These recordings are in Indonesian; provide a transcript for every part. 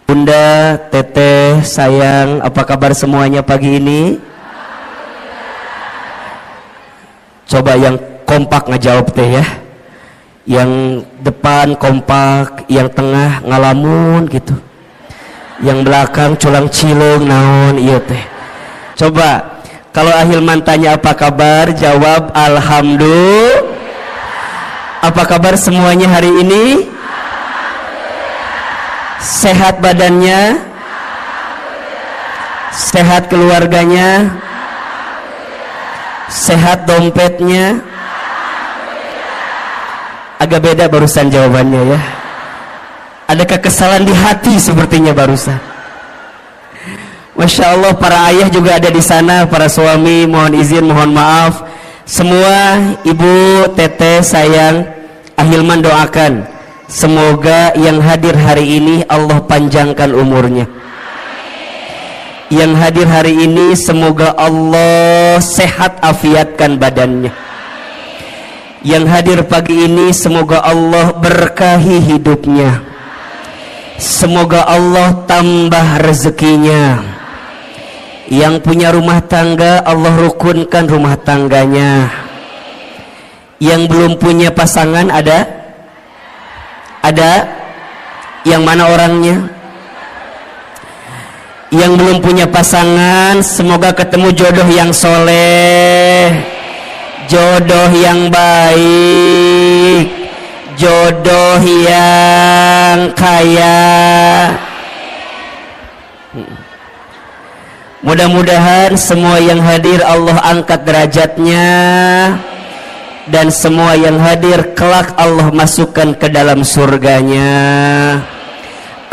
Bunda, Teteh, sayang, apa kabar semuanya pagi ini? Coba yang kompak ngejawab teh ya. Yang depan kompak, yang tengah ngalamun gitu. Yang belakang culang cilung naon iya teh. Coba kalau Ahilman tanya apa kabar, jawab alhamdulillah. Apa kabar semuanya hari ini? Sehat badannya? Sehat keluarganya? Sehat dompetnya? Agak beda barusan jawabannya ya. Ada kekesalan di hati sepertinya barusan. Masya Allah, para ayah juga ada di sana, para suami mohon izin, mohon maaf. Semua ibu, teteh, sayang, Ahilman doakan semoga yang hadir hari ini Allah panjangkan umurnya. Yang hadir hari ini semoga Allah sehat afiatkan badannya. Yang hadir pagi ini semoga Allah berkahi hidupnya. Semoga Allah tambah rezekinya. Yang punya rumah tangga Allah rukunkan rumah tangganya. Yang belum punya pasangan ada? Yang mana orangnya? Yang belum punya pasangan semoga ketemu jodoh yang soleh, jodoh yang baik, jodoh yang kaya. Mudah-mudahan semua yang hadir Allah angkat derajatnya, dan semua yang hadir kelak Allah masukkan ke dalam surganya.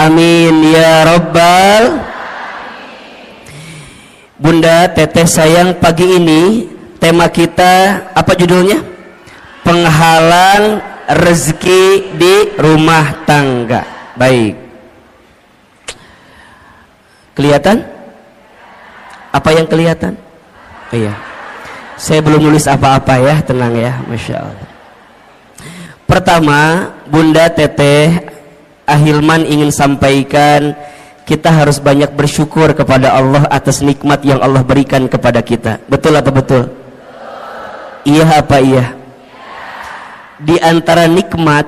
Amin ya rabbal. Bunda, teteh, sayang, pagi ini tema kita apa judulnya? Penghalang rezeki di rumah tangga. Baik. Kelihatan? Apa yang kelihatan? Iya. Saya belum nulis apa-apa ya, tenang ya, Masya Allah. Pertama, Bunda, teteh, Ahilman ingin sampaikan kita harus banyak bersyukur kepada Allah atas nikmat yang Allah berikan kepada kita. Betul apa betul? Iya apa iya? Di antara nikmat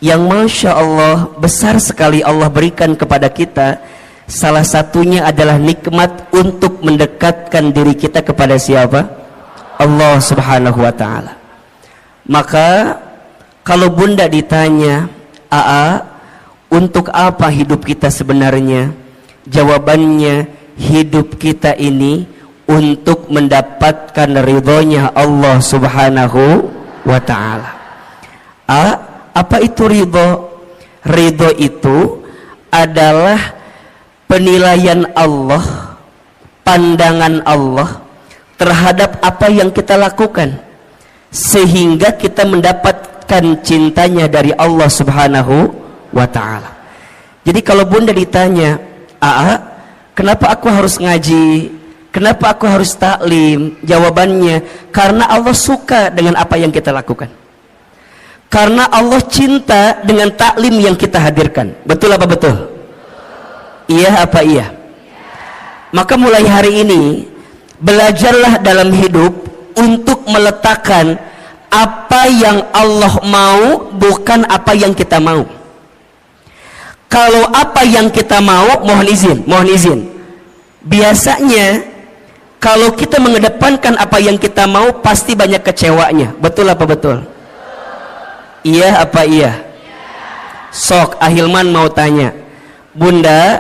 yang Masya Allah besar sekali Allah berikan kepada kita, salah satunya adalah nikmat untuk mendekatkan diri kita kepada siapa? Allah Subhanahu wa ta'ala. Maka kalau Bunda ditanya, untuk apa hidup kita sebenarnya? Jawabannya, hidup kita ini untuk mendapatkan ridhonya Allah Subhanahu wa ta'ala. Apa itu ridho? Ridho itu adalah penilaian Allah, pandangan Allah terhadap apa yang kita lakukan, sehingga kita mendapatkan cintanya dari Allah Subhanahu wa ta'ala. Jadi kalau Bunda ditanya, kenapa aku harus ngaji, kenapa aku harus taklim? Jawabannya, karena Allah suka dengan apa yang kita lakukan, karena Allah cinta dengan taklim yang kita hadirkan. Betul apa betul? Iya apa iya? Maka mulai hari ini belajarlah dalam hidup untuk meletakkan apa yang Allah mau, bukan apa yang kita mau. Kalau apa yang kita mau, mohon izin, biasanya kalau kita mengedepankan apa yang kita mau pasti banyak kecewanya. Betul apa betul? Iya apa iya? Sok Ahilman mau tanya, Bunda,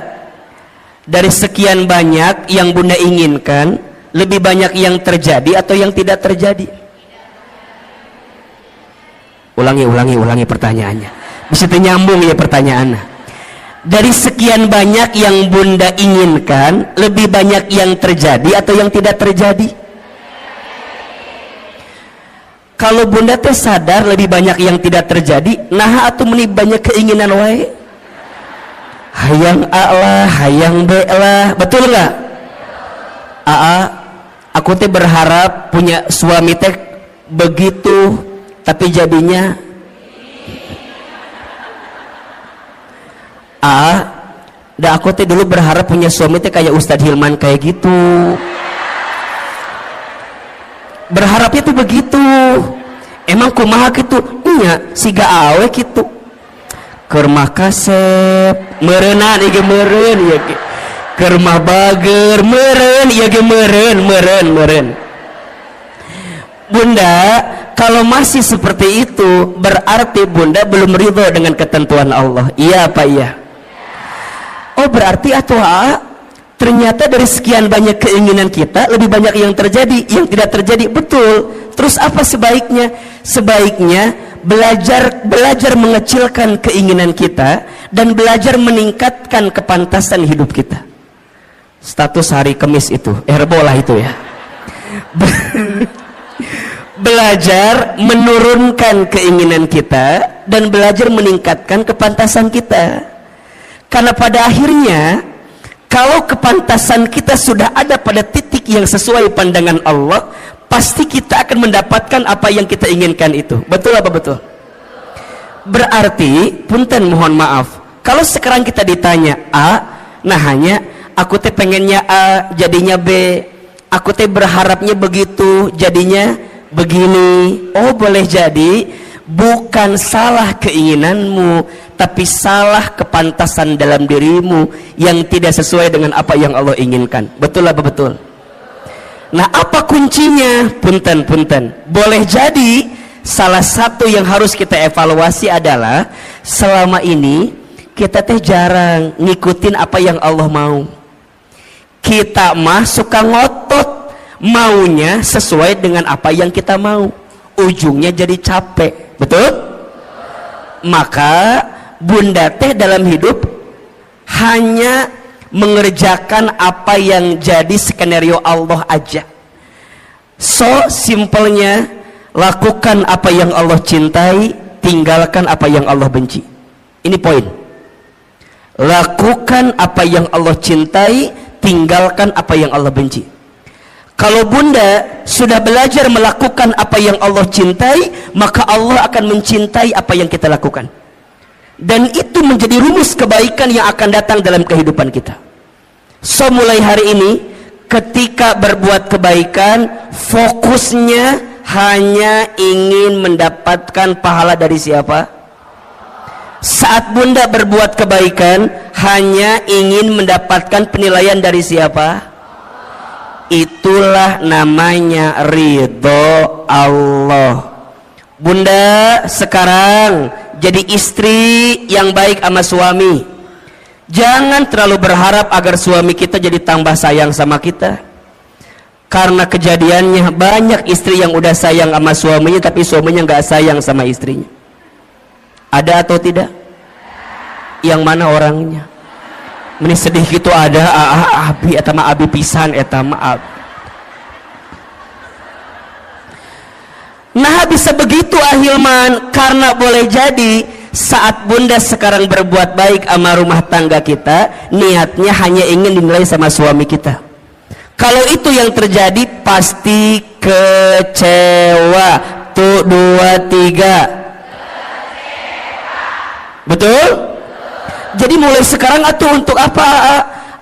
dari sekian banyak yang Bunda inginkan, lebih banyak yang terjadi atau yang tidak terjadi? Ulangi pertanyaannya. Bisa nyambung ya pertanyaannya. Dari sekian banyak yang Bunda inginkan, lebih banyak yang terjadi atau yang tidak terjadi? Kalau Bunda teh sadar lebih banyak yang tidak terjadi, nah atau meni banyak keinginan wae? Hayang A lah, hayang B lah, betul nggak? Aku teh berharap punya suami teh begitu, tapi jadinya Dan aku teh dulu berharap punya suami teh kayak Ustadz Hilman kayak gitu. Berharapnya tuh begitu. Emang kumaha gitu? Iya, siga awe gitu. Keur mah kasep, meureunna ieu ge meureun ieu ge. Keur mah bager, meureun ieu ge meureun. Bunda, kalau masih seperti itu berarti Bunda belum ridho dengan ketentuan Allah. Iya apa iya? Oh berarti ternyata dari sekian banyak keinginan kita lebih banyak yang terjadi, yang tidak terjadi. Betul. Terus apa sebaiknya? Sebaiknya belajar mengecilkan keinginan kita dan belajar meningkatkan kepantasan hidup kita. Status hari Kamis itu, Herbola itu ya. Belajar menurunkan keinginan kita dan belajar meningkatkan kepantasan kita. Karena pada akhirnya kalau kepantasan kita sudah ada pada titik yang sesuai pandangan Allah, pasti kita akan mendapatkan apa yang kita inginkan itu. Betul apa betul? Berarti, punten mohon maaf, kalau sekarang kita ditanya A, nah hanya aku teh pengennya A, jadinya B. Aku teh berharapnya begitu, jadinya begini. Oh boleh jadi bukan salah keinginanmu, tapi salah kepantasan dalam dirimu yang tidak sesuai dengan apa yang Allah inginkan. Betul apa betul? Nah apa kuncinya? Punten. Boleh jadi salah satu yang harus kita evaluasi adalah selama ini kita teh jarang ngikutin apa yang Allah mau. Kita mah suka ngotot maunya sesuai dengan apa yang kita mau, ujungnya jadi capek. Betul? Maka Bunda teh dalam hidup hanya mengerjakan apa yang jadi skenario Allah aja. So simpelnya, lakukan apa yang Allah cintai, tinggalkan apa yang Allah benci. Ini poin. Lakukan apa yang Allah cintai, tinggalkan apa yang Allah benci. Kalau Bunda sudah belajar melakukan apa yang Allah cintai, maka Allah akan mencintai apa yang kita lakukan. Dan itu menjadi rumus kebaikan yang akan datang dalam kehidupan kita. So mulai hari ini, ketika berbuat kebaikan, fokusnya hanya ingin mendapatkan pahala dari siapa? Saat Bunda berbuat kebaikan, hanya ingin mendapatkan penilaian dari siapa? Itulah namanya ridho Allah. Bunda sekarang jadi istri yang baik sama suami. Jangan terlalu berharap agar suami kita jadi tambah sayang sama kita. Karena kejadiannya banyak istri yang udah sayang sama suaminya, tapi suaminya nggak sayang sama istrinya. Ada atau tidak? Yang mana orangnya? Ini sedih gitu ada abi etama abi pisan etama abi. Nah bisa begitu Ahilman, karena boleh jadi saat Bunda sekarang berbuat baik sama rumah tangga kita, niatnya hanya ingin dinilai sama suami kita. Kalau itu yang terjadi, pasti kecewa. Tuh 2 3. Betul? Jadi mulai sekarang atuh untuk apa?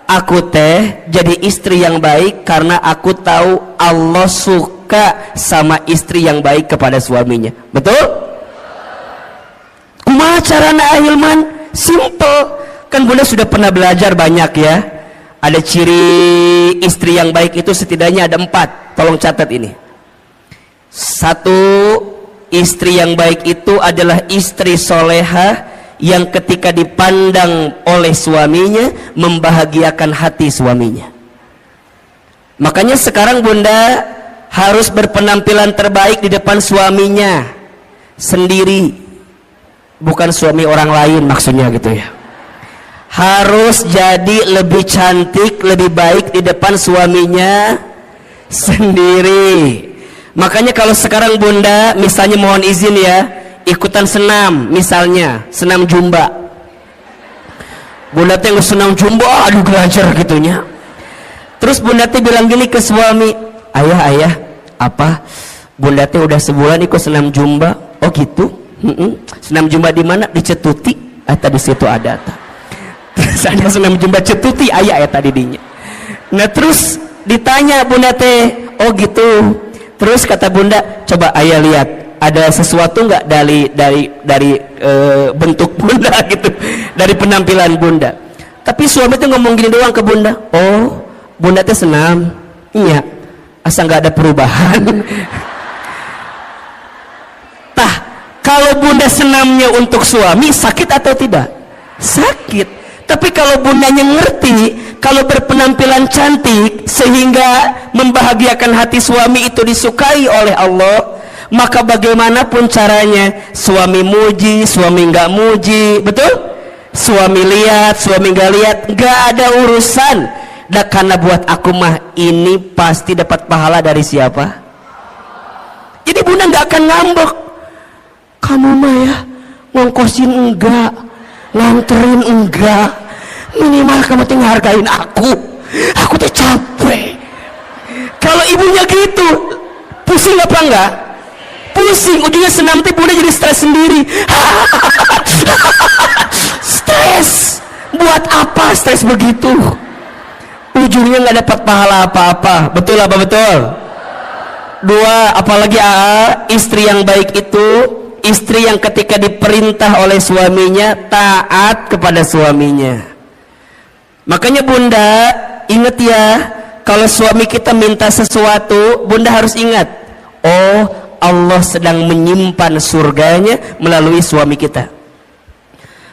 Aku teh jadi istri yang baik karena aku tahu Allah suka sama istri yang baik kepada suaminya. Betul? Kumaha carana Ahilman? Simple. Kan Bunda sudah pernah belajar banyak ya. Ada ciri istri yang baik itu setidaknya ada 4. Tolong catat ini. 1, istri yang baik itu adalah istri solehah yang ketika dipandang oleh suaminya membahagiakan hati suaminya. Makanya sekarang Bunda harus berpenampilan terbaik di depan suaminya sendiri, bukan suami orang lain maksudnya gitu ya. Harus jadi lebih cantik, lebih baik di depan suaminya sendiri. Makanya kalau sekarang Bunda misalnya mohon izin ya, ikutan senam, misalnya senam jumba. Bunda teh senam jumba, aduh belajar gitunya. Terus Bunda teh bilang gini ke suami, ayah, apa? Bunda teh udah sebulan ikut senam jumba. Oh gitu? Senam jumba di mana? Di Cetuti. Di situ ada. Terus Sana senam jembat cetuti ayah ya tadi dinya. Nah terus ditanya bunda teh, oh gitu. Terus kata bunda, coba ayah lihat ada sesuatu nggak dari bentuk bunda gitu, dari penampilan bunda. Tapi suami tuh ngomong gini doang ke bunda, oh bunda teh senam, iya, asal nggak ada perubahan. Tah, kalau bunda senamnya untuk suami sakit atau tidak? Sakit. Tapi kalau bundanya ngerti, kalau berpenampilan cantik sehingga membahagiakan hati suami itu disukai oleh Allah, maka bagaimanapun caranya, suami muji, suami nggak muji, betul? Suami lihat, suami nggak lihat, nggak ada urusan. Dan karena buat aku mah ini pasti dapat pahala dari siapa? Jadi bunda nggak akan ngambek. Kamu mah ya ngongkosin enggak, nganterin enggak, minimal kamu tinggal hargain aku tuh capek. Kalau ibunya gitu pusing apa enggak? Pusing, ujungnya senam teh bunda jadi stres sendiri. Stres, buat apa stres begitu? Ujungnya nggak dapat pahala apa-apa. Betul apa betul? Dua, apalagi istri yang baik itu istri yang ketika diperintah oleh suaminya taat kepada suaminya. Makanya bunda ingat ya, kalau suami kita minta sesuatu, bunda harus ingat, oh Allah sedang menyimpan surganya melalui suami kita.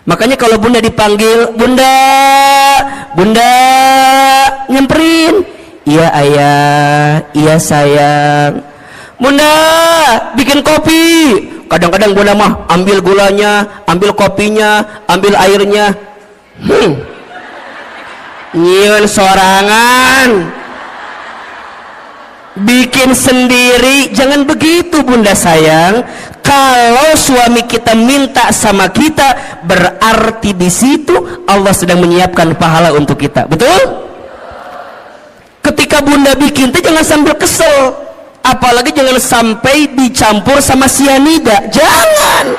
Makanya kalau bunda dipanggil, bunda nyamperin, iya ayah, iya sayang, bunda bikin kopi. Kadang-kadang bunda mah ambil gulanya, ambil kopinya, ambil airnya, nyieun sorangan, bikin sendiri. Jangan begitu bunda sayang. Kalau suami kita minta sama kita, berarti di situ Allah sedang menyiapkan pahala untuk kita. Betul? Ketika bunda bikin itu jangan sambil kesel, apalagi jangan sampai dicampur sama sianida. Jangan.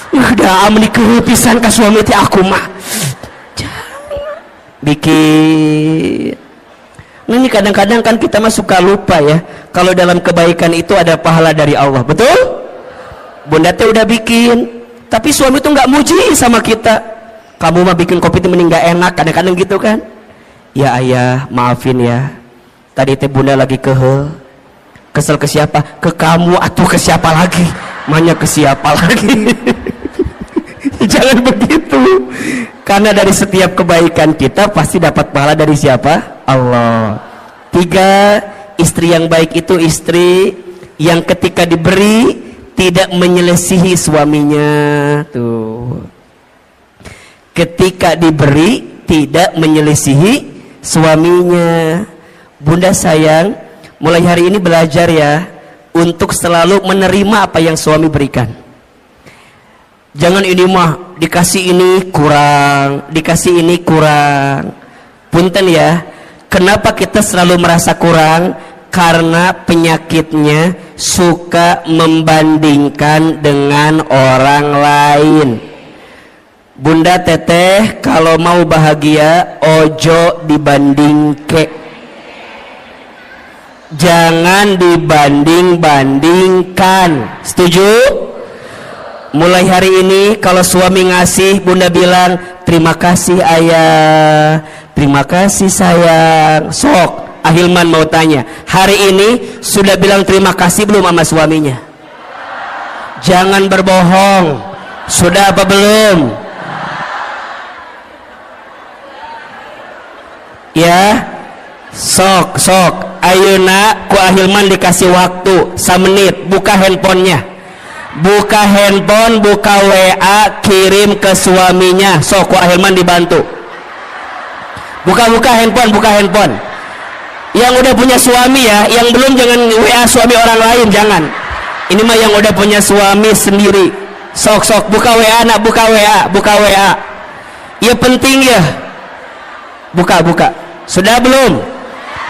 Udah amni kepisan ka suami teh aku mah. Jangan. Bikin. Nah ini kadang-kadang kan kita mah suka lupa ya, kalau dalam kebaikan itu ada pahala dari Allah. Betul? Bunda teh udah bikin, tapi suami tuh nggak muji sama kita. Kamu mah bikin kopi itu mending nggak enak, kadang-kadang gitu kan. Ya ayah, maafin ya. Tadi teh bunda lagi kesel ke siapa? Ke kamu atau ke siapa lagi? Manya ke siapa lagi? Jangan begitu. Karena dari setiap kebaikan kita pasti dapat pahala dari siapa? Allah. Tiga, istri yang baik itu istri yang ketika diberi tidak menyelesihi suaminya. Tuh. Ketika diberi tidak menyelesihi suaminya. Bunda sayang, mulai hari ini belajar ya untuk selalu menerima apa yang suami berikan. Jangan ini mah dikasih ini kurang, dikasih ini kurang. Punten ya, kenapa kita selalu merasa kurang? Karena penyakitnya suka membandingkan dengan orang lain. Bunda teteh kalau mau bahagia ojo dibandingke, jangan dibanding-bandingkan. Setuju? Mulai hari ini kalau suami ngasih, bunda bilang terima kasih ayah, terima kasih sayang. Sok Ahilman mau tanya, hari ini sudah bilang terima kasih belum sama suaminya? Jangan berbohong. Sudah apa belum? Ya, sok ayeuna ku Ahilman dikasih waktu 1 menit, buka handphonenya, buka handphone, buka WA, kirim ke suaminya. Sok ku Ahilman dibantu. Buka handphone. Yang udah punya suami ya, yang belum jangan WA suami orang lain, jangan. Ini mah yang udah punya suami sendiri. Sok buka WA nak, buka WA. Ya penting ya. Buka. Sudah belum?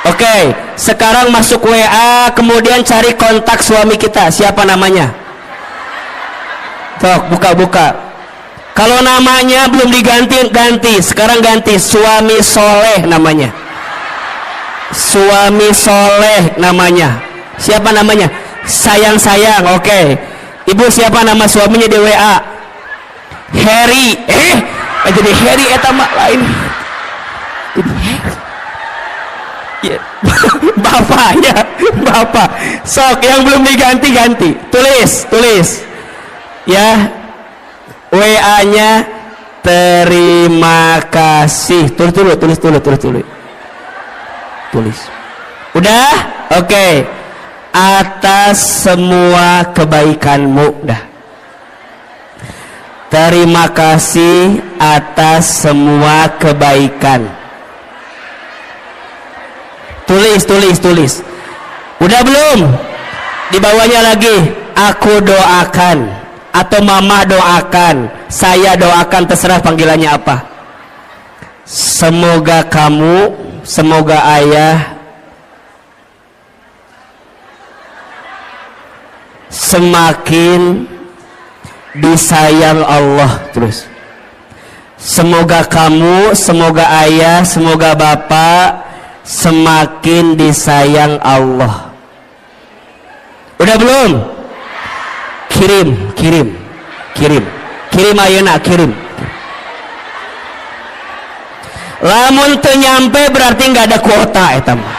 Oke, sekarang masuk WA, kemudian cari kontak suami kita. Siapa namanya? Sok buka. Kalau namanya belum diganti, sekarang ganti suami soleh namanya. Suami soleh namanya. Siapa namanya? Sayang. Oke. Ibu siapa nama suaminya di WA? Harry. Jadi Harry eta mah lain. Ya. Bapaknya, bapak. Sok yang belum diganti. Tulis. Ya. WA-nya terima kasih. Tulis. Udah? Oke. Atas semua kebaikanmu. Dah. Terima kasih atas semua kebaikan. Tulis. Udah belum? Di bawahnya lagi, aku doakan atau mama doakan, saya doakan, terserah panggilannya apa. Semoga kamu, semoga ayah semakin disayang Allah. Terus semoga kamu, semoga ayah, semoga bapak semakin disayang Allah. Udah belum? Kirim ayeuna, kirim. Lamun teu nyampe berarti nggak ada kuota eta mah.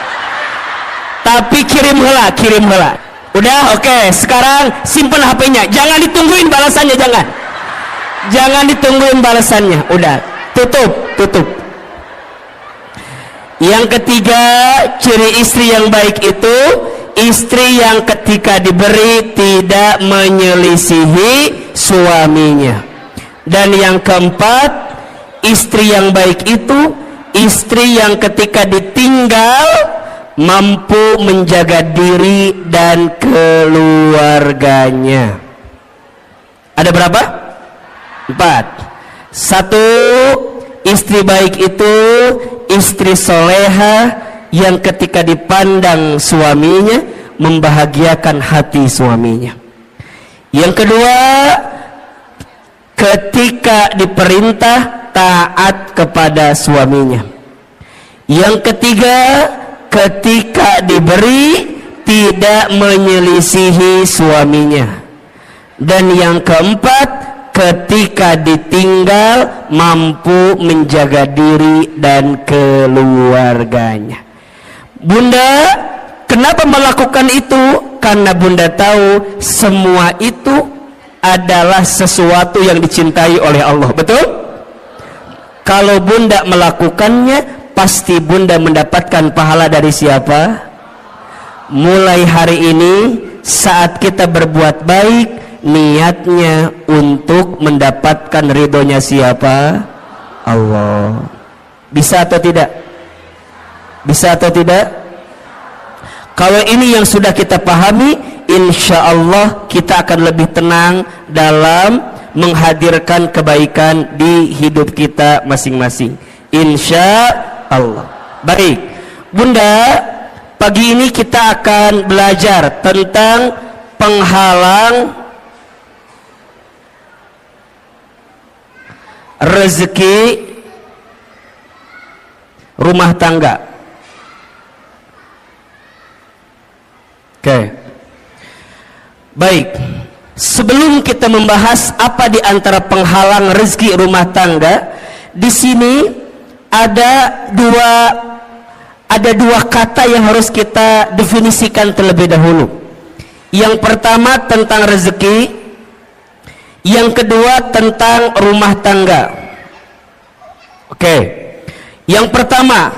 Tapi kirim heula. Udah, oke. Sekarang simpen HP-nya. Jangan ditungguin balasannya, jangan ditungguin balasannya. Udah, tutup. Yang ketiga, ciri istri yang baik itu istri yang ketika diberi tidak menyelisihi suaminya. Dan yang keempat, istri yang baik itu istri yang ketika ditinggal mampu menjaga diri dan keluarganya. Ada berapa? 4. 1. Istri baik itu istri soleha yang ketika dipandang suaminya membahagiakan hati suaminya. Yang kedua, ketika diperintah taat kepada suaminya. Yang ketiga, ketika diberi tidak menyelisihi suaminya. Dan yang keempat, ketika ditinggal mampu menjaga diri dan keluarganya. Bunda kenapa melakukan itu? Karena bunda tahu semua itu adalah sesuatu yang dicintai oleh Allah. Betul? Kalau bunda melakukannya, pasti bunda mendapatkan pahala dari siapa? Mulai hari ini saat kita berbuat baik, niatnya untuk mendapatkan ridhonya siapa? Allah. Bisa atau tidak? Kalau ini yang sudah kita pahami, insya Allah kita akan lebih tenang dalam menghadirkan kebaikan di hidup kita masing-masing, insya Allah. Baik bunda, pagi ini kita akan belajar tentang penghalang rezeki rumah tangga. Oke. Baik. Sebelum kita membahas apa di antara penghalang rezeki rumah tangga, di sini ada dua kata yang harus kita definisikan terlebih dahulu. Yang pertama tentang rezeki, yang kedua tentang rumah tangga. Oke. Yang pertama,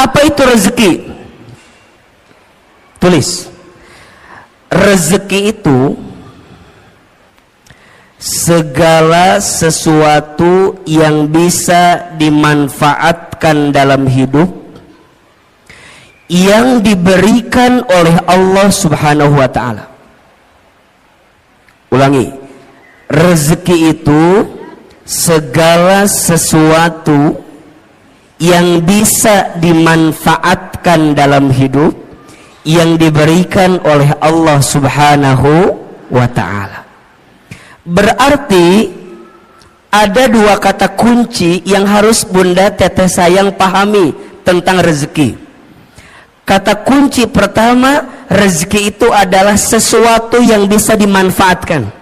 apa itu rezeki? Tulis. Rezeki itu segala sesuatu yang bisa dimanfaatkan dalam hidup yang diberikan oleh Allah Subhanahu wa ta'ala. Ulangi. Rezeki itu segala sesuatu yang bisa dimanfaatkan dalam hidup yang diberikan oleh Allah Subhanahu wa ta'ala. Berarti ada dua kata kunci yang harus Bunda Teteh sayang pahami tentang rezeki. Kata kunci pertama, rezeki itu adalah sesuatu yang bisa dimanfaatkan.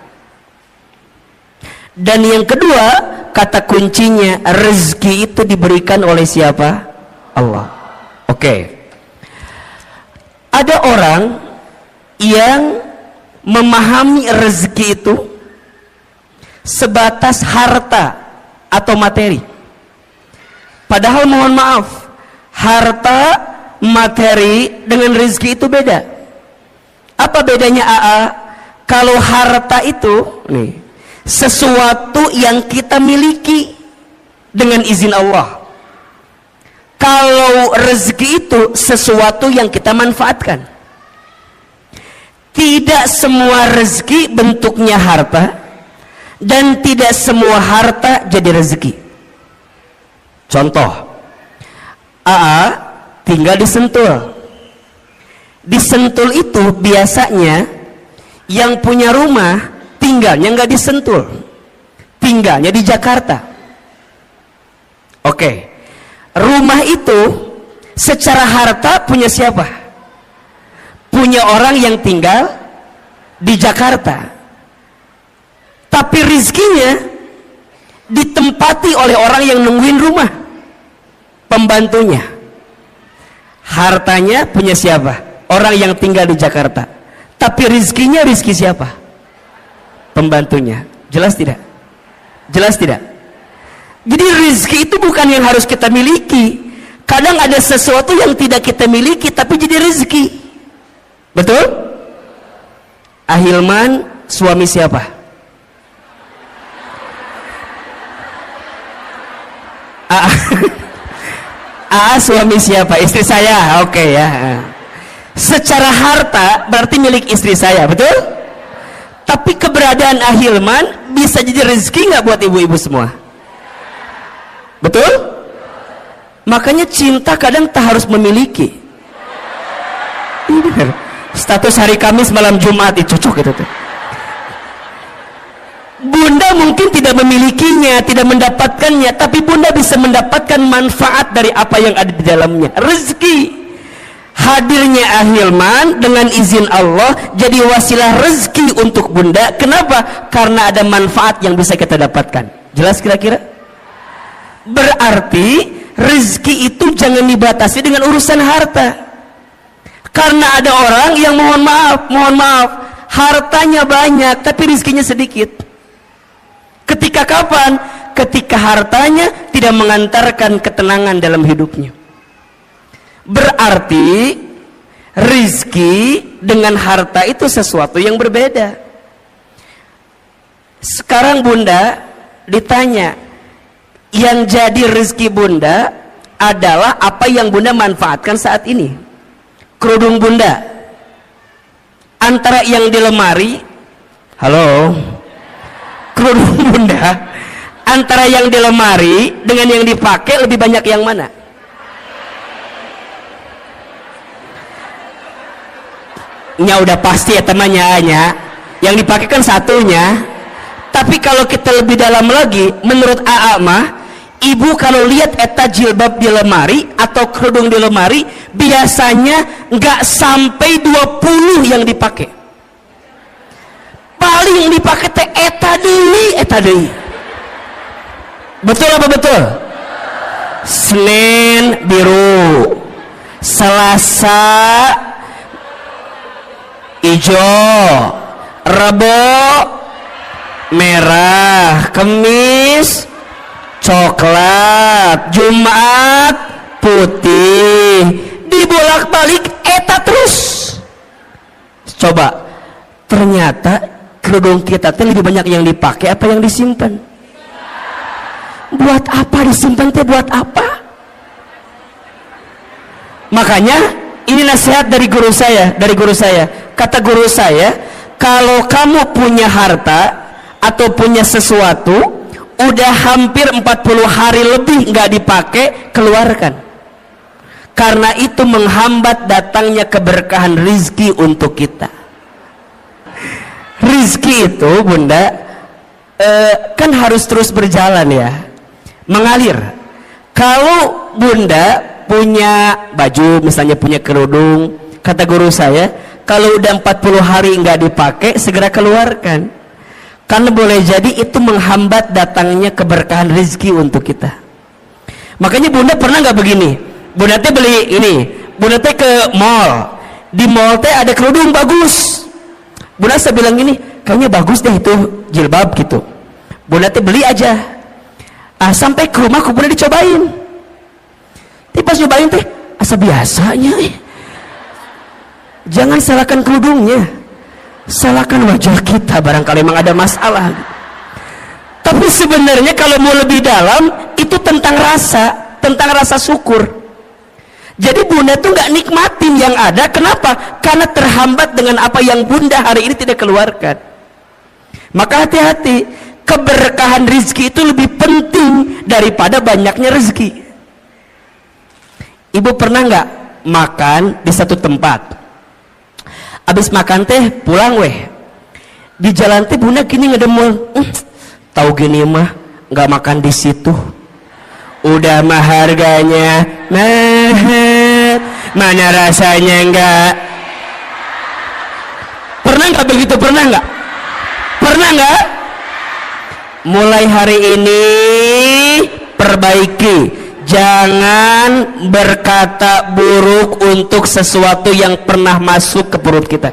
Dan yang kedua, kata kuncinya, rezeki itu diberikan oleh siapa? Allah. Oke. Ada orang yang memahami rezeki itu sebatas harta atau materi. Padahal mohon maaf, harta, materi dengan rezeki itu beda. Apa bedanya AA? Kalau harta itu nih, sesuatu yang kita miliki dengan izin Allah. Kalau rezeki itu sesuatu yang kita manfaatkan. Tidak semua rezeki bentuknya harta, dan tidak semua harta jadi rezeki. Contoh, AA tinggal di Sentul. Di Sentul itu biasanya yang punya rumah tinggalnya nggak di Sentul, tinggalnya di Jakarta. Oke, rumah itu secara harta punya siapa? Punya orang yang tinggal di Jakarta. Tapi rizkinya ditempati oleh orang yang nungguin rumah, pembantunya. Hartanya punya siapa? Orang yang tinggal di Jakarta. Tapi rizkinya rizki siapa? Pembantunya. Jelas tidak? Jelas tidak? Jadi rizki itu bukan yang harus kita miliki. Kadang ada sesuatu yang tidak kita miliki tapi jadi rizki. Betul? Ahilman suami siapa? Suami siapa? Istri saya. Oke ya. Secara harta berarti milik istri saya, betul? Tapi keberadaan Ahilman bisa jadi rezeki nggak buat ibu-ibu semua? Betul? Makanya cinta kadang tak harus memiliki. Benar. Status hari Kamis malam Jumat itu cocok itu tuh. Bunda mungkin tidak memilikinya, tidak mendapatkannya, tapi Bunda bisa mendapatkan manfaat dari apa yang ada di dalamnya. Rezeki. Hadirnya Ahilman dengan izin Allah jadi wasilah rezeki untuk Bunda. Kenapa? Karena ada manfaat yang bisa kita dapatkan. Jelas kira-kira? Berarti rezeki itu jangan dibatasi dengan urusan harta. Karena ada orang yang mohon maaf, hartanya banyak tapi rezekinya sedikit. Ketika kapan? Ketika hartanya tidak mengantarkan ketenangan dalam hidupnya. Berarti rizki dengan harta itu sesuatu yang berbeda. Sekarang Bunda ditanya, yang jadi rizki Bunda adalah apa yang Bunda manfaatkan saat ini. Kerudung Bunda antara yang di lemari, halo, kerudung Bunda antara yang di lemari dengan yang dipakai lebih banyak yang mana? Nya udah pasti ya temannya, yang dipakai kan satunya. Tapi kalau kita lebih dalam lagi, menurut AA mah, ibu kalau lihat eta jilbab di lemari atau kerudung di lemari, biasanya nggak sampai 20 yang dipakai. Paling yang dipakai teh eta deui. Betul apa betul? Senin biru, Selasa hijau, Rebo merah, Kamis coklat, Jumat putih, dibolak-balik eta terus. Coba, ternyata kerudung kita teh lebih banyak yang dipakai apa yang disimpan? Buat apa disimpan teh? Buat apa? Makanya ini nasihat dari guru saya. Kata guru saya, kalau kamu punya harta atau punya sesuatu udah hampir 40 hari lebih nggak dipakai, keluarkan. Karena itu menghambat datangnya keberkahan rizki untuk kita. Rizki itu Bunda kan harus terus berjalan ya, mengalir. Kalau bunda punya baju, misalnya punya kerudung, kata guru saya, kalau udah 40 hari nggak dipakai, segera keluarkan. Karena boleh jadi itu menghambat datangnya keberkahan rezeki untuk kita. Makanya bunda pernah nggak begini? Bunda teh beli ini, bunda teh ke mall. Di mall teh ada kerudung bagus. Bunda saya bilang gini, kayaknya bagus deh itu jilbab gitu. Bunda teh beli aja. Sampai ke rumah bunda dicobain. Tapi pas nyobain teh, asa biasanya. Jangan salahkan kerudungnya, salahkan wajah kita, barangkali memang ada masalah. Tapi sebenarnya kalau mau lebih dalam, itu tentang rasa syukur. Jadi bunda tuh nggak nikmatin yang ada. Kenapa? Karena terhambat dengan apa yang bunda hari ini tidak keluarkan. Maka hati-hati, keberkahan rezeki itu lebih penting daripada banyaknya rezeki. Ibu pernah nggak makan di satu tempat, habis makan teh pulang weh, di jalan teh bunda gini ngedemul, tahu gini mah nggak makan di situ, udah mah harganya mahal, mana rasanya enggak. Pernah nggak begitu? Pernah nggak? Mulai hari ini perbaiki, jangan berkata buruk untuk sesuatu yang pernah masuk ke perut kita.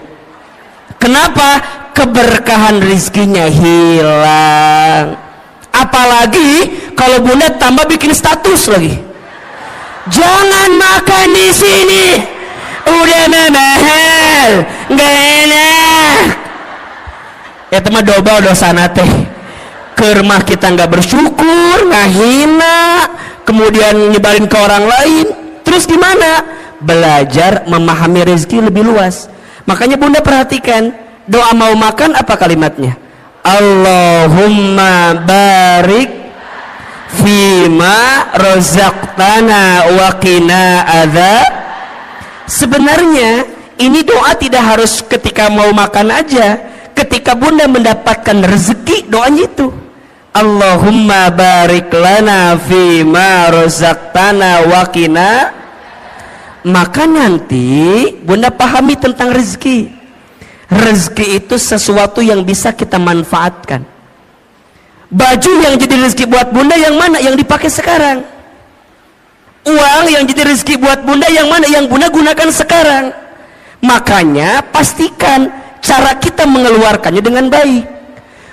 Kenapa? Keberkahan rizkinya hilang. Apalagi kalau bunda tambah bikin status lagi, jangan makan di sini, udah mahal, nggak enak. Ya teman doba dosa nate. Ke rumah kita nggak bersyukur, ngahina, kemudian nyebarin ke orang lain. Terus gimana? Belajar memahami rezeki lebih luas. Makanya bunda perhatikan, doa mau makan apa kalimatnya? Allahumma barik fima rozaqtana wa qina adzab. Sebenarnya ini doa tidak harus ketika mau makan aja. Ketika bunda mendapatkan rezeki, doanya itu Allahumma barik lana fima rozaqtana wa qina. Maka nanti bunda pahami tentang rezeki. Rezeki itu sesuatu yang bisa kita manfaatkan. Baju yang jadi rezeki buat bunda yang mana? Yang dipakai sekarang. Uang yang jadi rezeki buat bunda yang mana? Yang bunda gunakan sekarang. Makanya pastikan cara kita mengeluarkannya dengan baik.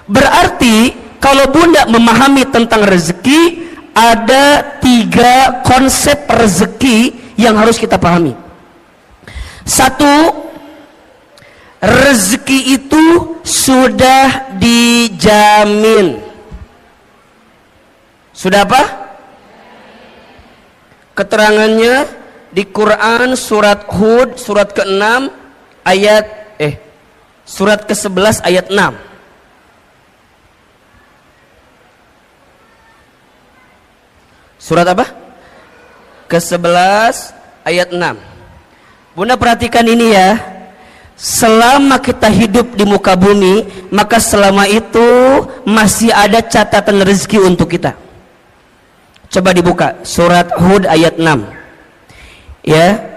Berarti kalau bunda memahami tentang rezeki, ada 3 konsep rezeki yang harus kita pahami. 1, rezeki itu sudah dijamin. Sudah apa? Keterangannya di Quran surat Hud surat ke-6 ayat surat ke-11 ayat 6. Surat apa? Ke-11 ayat 6. Bunda perhatikan ini ya. Selama kita hidup di muka bumi, maka selama itu masih ada catatan rezeki untuk kita. Coba dibuka surat Hud ayat 6. Ya.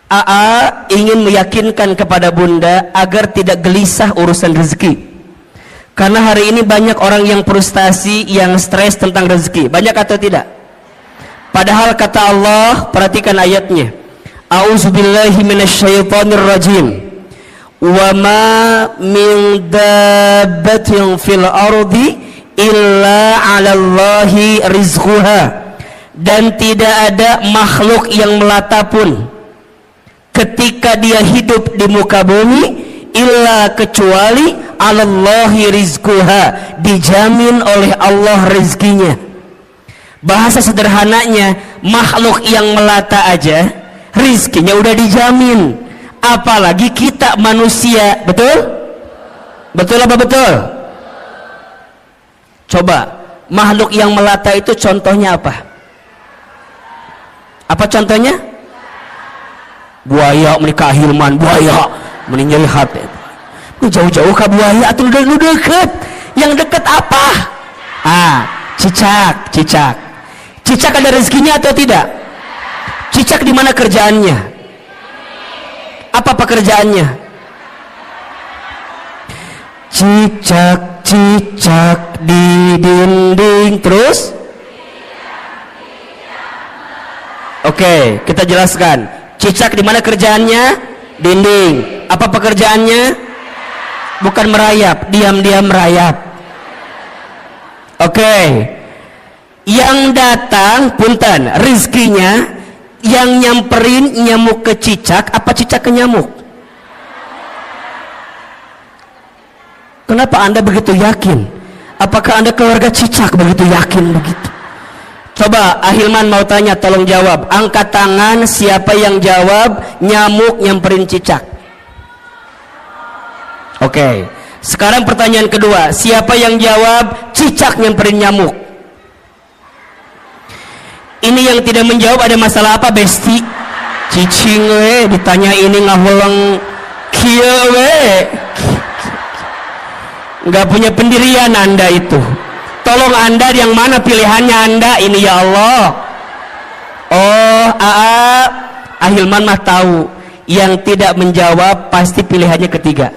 AA ingin meyakinkan kepada bunda agar tidak gelisah urusan rezeki. Karena hari ini banyak orang yang frustasi, yang stres tentang rezeki. Banyak atau tidak? Padahal kata Allah, perhatikan ayatnya. A'udzubillahi minasyaitonirrajim. Wa ma min dabbatin fil ardi illa 'alallahi rizquha. Dan tidak ada makhluk yang melata pun ketika dia hidup di muka bumi illa kecuali 'alallahi rizquha, dijamin oleh Allah rezekinya. Bahasa sederhananya, makhluk yang melata aja rizkinya udah dijamin, apalagi kita manusia. Betul? Betul apa betul? Coba, makhluk yang melata itu contohnya apa? Apa contohnya? Buaya menikah hilman, buaya meninggal hati. Jauh-jauh ke buaya atau udah deket Yang dekat apa? Cicak. Cicak ada rezekinya atau tidak? Cicak di mana kerjaannya? Apa pekerjaannya? Cicak di dinding. Terus? Oke, kita jelaskan. Cicak di mana kerjaannya? Dinding. Apa pekerjaannya? Bukan merayap, diam-diam merayap. Oke. Yang datang, punten, rizkinya yang nyamperin nyamuk ke cicak, apa cicak ke nyamuk? Kenapa Anda begitu yakin? Apakah Anda keluarga cicak begitu yakin begitu? Coba Ahilman mau tanya, tolong jawab. Angkat tangan siapa yang jawab nyamuk nyamperin cicak. Oke. Sekarang pertanyaan kedua, siapa yang jawab cicak nyamperin nyamuk? Ini yang tidak menjawab ada masalah apa, Besti? Cicing we ditanya ini ngahulang kieu we. Enggak punya pendirian Anda itu. Tolong Anda yang mana pilihannya Anda ini ya Allah. Oh, Ahilman mah tahu. Yang tidak menjawab pasti pilihannya ketiga.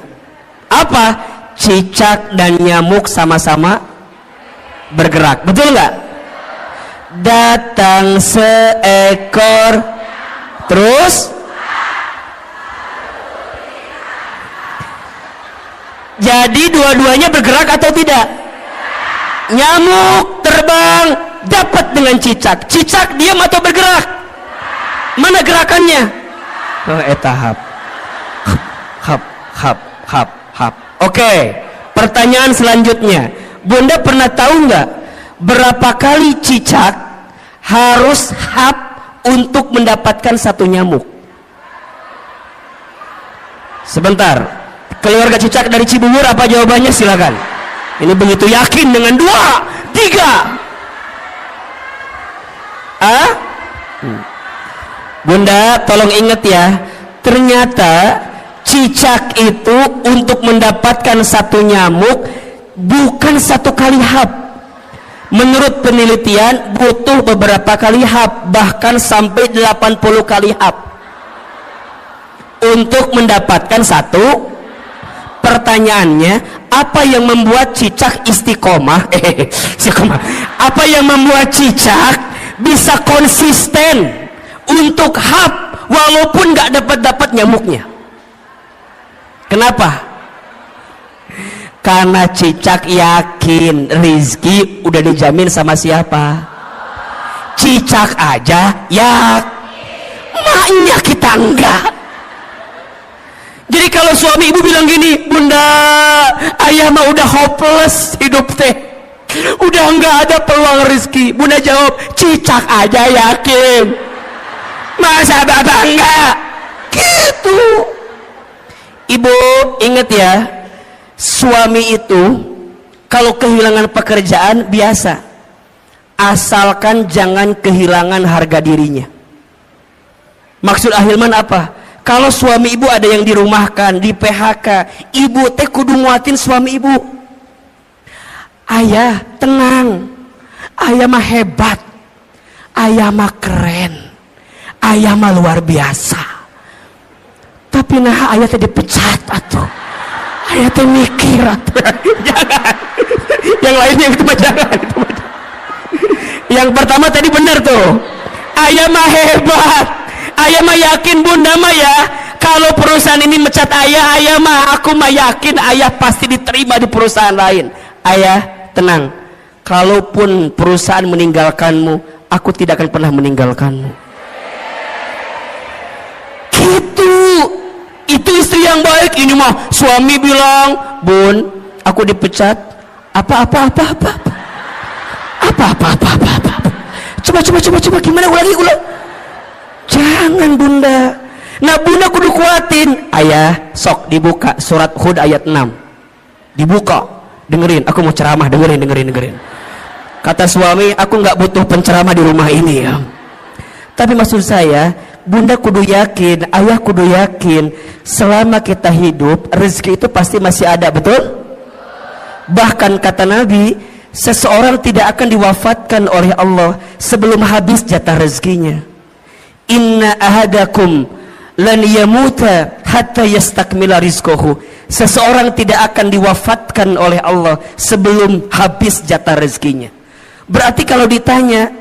Apa? Cicak dan nyamuk sama-sama bergerak. Betul nggak? Datang seekor, terus jadi dua-duanya bergerak atau tidak? Nyamuk terbang dapat dengan cicak. Cicak diam atau bergerak? Mana gerakannya? Tahap. Hap. Oke, pertanyaan selanjutnya, Bunda pernah tahu nggak berapa kali cicak harus hap untuk mendapatkan satu nyamuk? Sebentar, keluarga cicak dari Cibubur apa jawabannya? Silakan. Ini begitu yakin dengan 2, 3. Bunda tolong ingat ya, ternyata cicak itu untuk mendapatkan satu nyamuk bukan satu kali hap. Menurut penelitian butuh beberapa kali hap, bahkan sampai 80 kali hap untuk mendapatkan satu. Pertanyaannya, apa yang membuat cicak istiqomah? Apa yang membuat cicak bisa konsisten untuk hap walaupun nggak dapat nyamuknya? Kenapa? Karena cicak yakin rizki udah dijamin sama siapa? Cicak aja maknya kita enggak. Jadi kalau suami ibu bilang gini, Bunda, ayah mah udah hopeless hidup teh, udah enggak ada peluang rizki. Bunda jawab, cicak aja yakin, masa bapak enggak? Gitu. Ibu ingat ya, suami itu kalau kehilangan pekerjaan biasa, asalkan jangan kehilangan harga dirinya. Maksud Ahilman apa? Kalau suami ibu ada yang dirumahkan, di PHK, ibu teh kudu nguatin suami ibu. Ayah tenang, ayah mah hebat, ayah mah keren, ayah mah luar biasa. Tapi nah ayah teh dipecat atuh, ayah teh mikir atuh. Jangan, yang lainnya itu mah jangan. Yang pertama tadi benar tuh, ayah mah hebat, ayah mah yakin Bunda mah ya, kalau perusahaan ini mecat ayah mah aku mah yakin ayah pasti diterima di perusahaan lain. Ayah tenang, kalaupun perusahaan meninggalkanmu, aku tidak akan pernah meninggalkanmu. Gitu. Itu istri yang baik. Ini mah suami bilang, Bun, aku dipecat. Apa. Coba gimana ulangi. Jangan Bunda. Nah Bunda kudu kuatin. Ayah sok dibuka surat Hud ayat 6. Dibuka, dengerin, aku mau ceramah, dengerin. Kata suami, aku nggak butuh penceramah di rumah ini ya. Tapi maksud saya, Bunda kudu yakin, ayah kudu yakin, selama kita hidup rezeki itu pasti masih ada, betul? Bahkan kata Nabi, seseorang tidak akan diwafatkan oleh Allah sebelum habis jatah rezekinya. Inna ahadakum lan yamuta hatta yastakmila rizqahu. Seseorang tidak akan diwafatkan oleh Allah sebelum habis jatah rezekinya. Berarti kalau ditanya,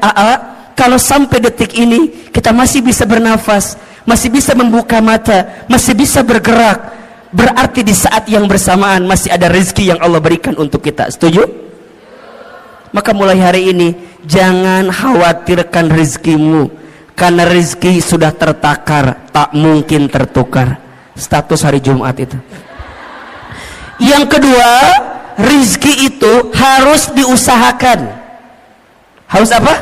kalau sampai detik ini kita masih bisa bernafas, masih bisa membuka mata, masih bisa bergerak, berarti di saat yang bersamaan masih ada rezeki yang Allah berikan untuk kita. Setuju? Maka mulai hari ini jangan khawatirkan rezekimu, karena rezeki sudah tertakar, tak mungkin tertukar. Status hari Jumat itu. Yang kedua, rezeki itu harus diusahakan. Harus apa?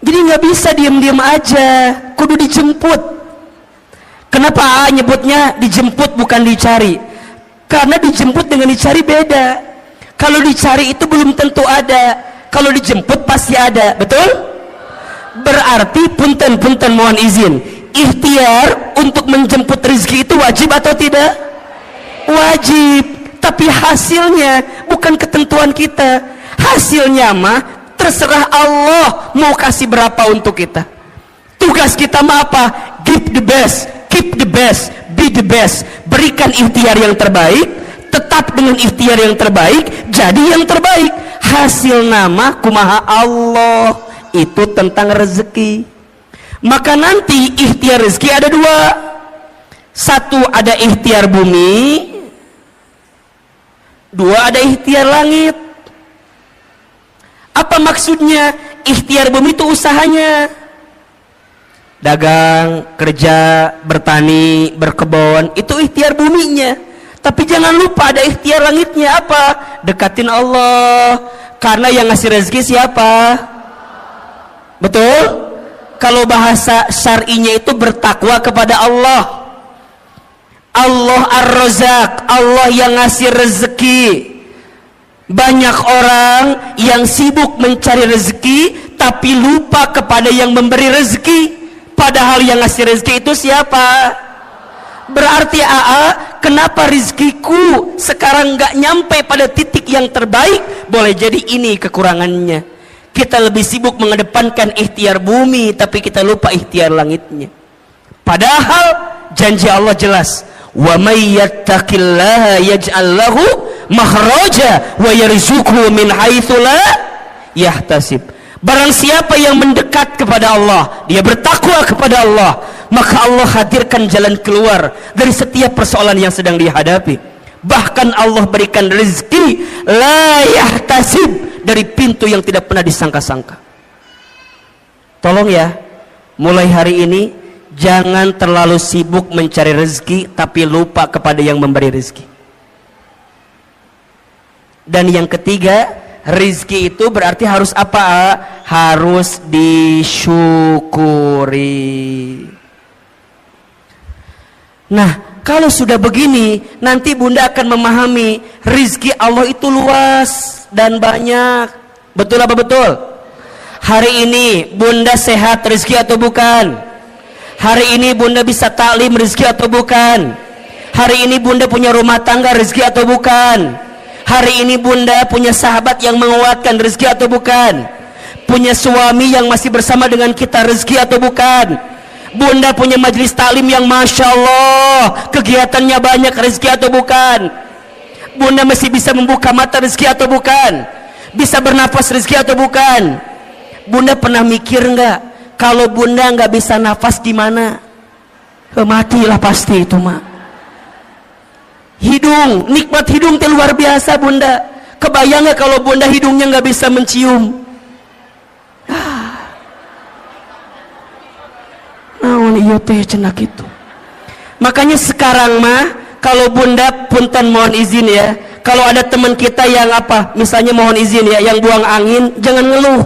Jadi nggak bisa diam-diam aja, kudu dijemput. Kenapa nyebutnya dijemput bukan dicari? Karena dijemput dengan dicari beda. Kalau dicari itu belum tentu ada, kalau dijemput pasti ada, betul? Berarti punten mohon izin, ikhtiar untuk menjemput rezeki itu wajib atau tidak? Wajib. Tapi hasilnya bukan ketentuan kita. Hasilnya mah terserah Allah mau kasih berapa untuk kita. Tugas kita mah apa? Give the best, keep the best, be the best. Berikan ikhtiar yang terbaik, tetap dengan ikhtiar yang terbaik, jadi yang terbaik. Hasil nama kumaha Allah. Itu tentang rezeki. Maka nanti ikhtiar rezeki ada dua. Satu ada ikhtiar bumi, dua ada ikhtiar langit. Apa maksudnya? Ikhtiar bumi itu usahanya, dagang, kerja, bertani, berkebun, itu ikhtiar buminya. Tapi jangan lupa ada ikhtiar langitnya. Apa? Dekatin Allah. Karena yang ngasih rezeki siapa? Betul? Kalau bahasa syar'inya itu bertakwa kepada Allah. Allah Ar-Razzaq, Allah yang ngasih rezeki. Banyak orang yang sibuk mencari rezeki tapi lupa kepada yang memberi rezeki. Padahal yang ngasih rezeki itu siapa? Berarti kenapa rezekiku sekarang nggak nyampe pada titik yang terbaik? Boleh jadi ini kekurangannya. Kita lebih sibuk mengedepankan ikhtiar bumi tapi kita lupa ikhtiar langitnya. Padahal janji Allah jelas, wa may yattaqillaha yaj'al lahu makhraja wa yarzuqhu min haitsu la yahtasib. Barang siapa yang mendekat kepada Allah, dia bertakwa kepada Allah, maka Allah hadirkan jalan keluar dari setiap persoalan yang sedang dihadapi. Bahkan Allah berikan rezeki la yahtasib, dari pintu yang tidak pernah disangka-sangka. Tolong ya, mulai hari ini jangan terlalu sibuk mencari rezeki tapi lupa kepada yang memberi rezeki. Dan yang ketiga, rezeki itu berarti harus apa? Harus disyukuri. Nah, kalau sudah begini, nanti Bunda akan memahami rezeki Allah itu luas dan banyak. Betul apa betul? Hari ini Bunda sehat, rezeki atau bukan? Hari ini Bunda bisa taklim, rezeki atau bukan? Hari ini Bunda punya rumah tangga, rezeki atau bukan? Hari ini Bunda punya sahabat yang menguatkan, rezeki atau bukan? Punya suami yang masih bersama dengan kita, rezeki atau bukan? Bunda punya majelis taklim yang Masya Allah kegiatannya banyak, rezeki atau bukan? Bunda masih bisa membuka mata, rezeki atau bukan? Bisa bernafas, rezeki atau bukan? Bunda pernah mikir nggak, kalau Bunda nggak bisa nafas gimana? Matilah pasti itu mak. Hidung, nikmat hidung itu luar biasa Bunda. Kebayang nggak kalau Bunda hidungnya nggak bisa mencium? Naon iya teh cenak itu. Makanya sekarang mah kalau Bunda punten mohon izin ya, kalau ada teman kita yang apa, misalnya mohon izin ya, yang buang angin, jangan ngeluh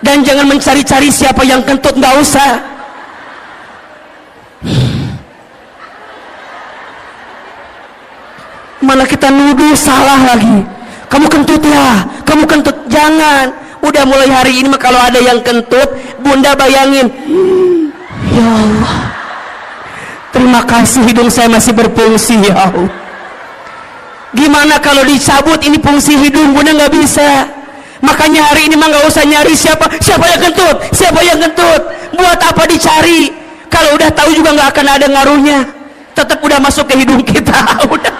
dan jangan mencari-cari siapa yang kentut, nggak usah. Malah kita nuduh salah lagi. Kamu kentut ya, kamu kentut. Jangan. Udah mulai hari ini mah kalau ada yang kentut, Bunda bayangin, ya Allah, terima kasih hidung saya masih berfungsi ya Allah. Gimana kalau dicabut ini fungsi hidung? Bunda nggak bisa. Makanya hari ini mah nggak usah nyari siapa yang kentut. Buat apa dicari? Kalau udah tahu juga nggak akan ada ngaruhnya. Tetap udah masuk ke hidung kita. Udah.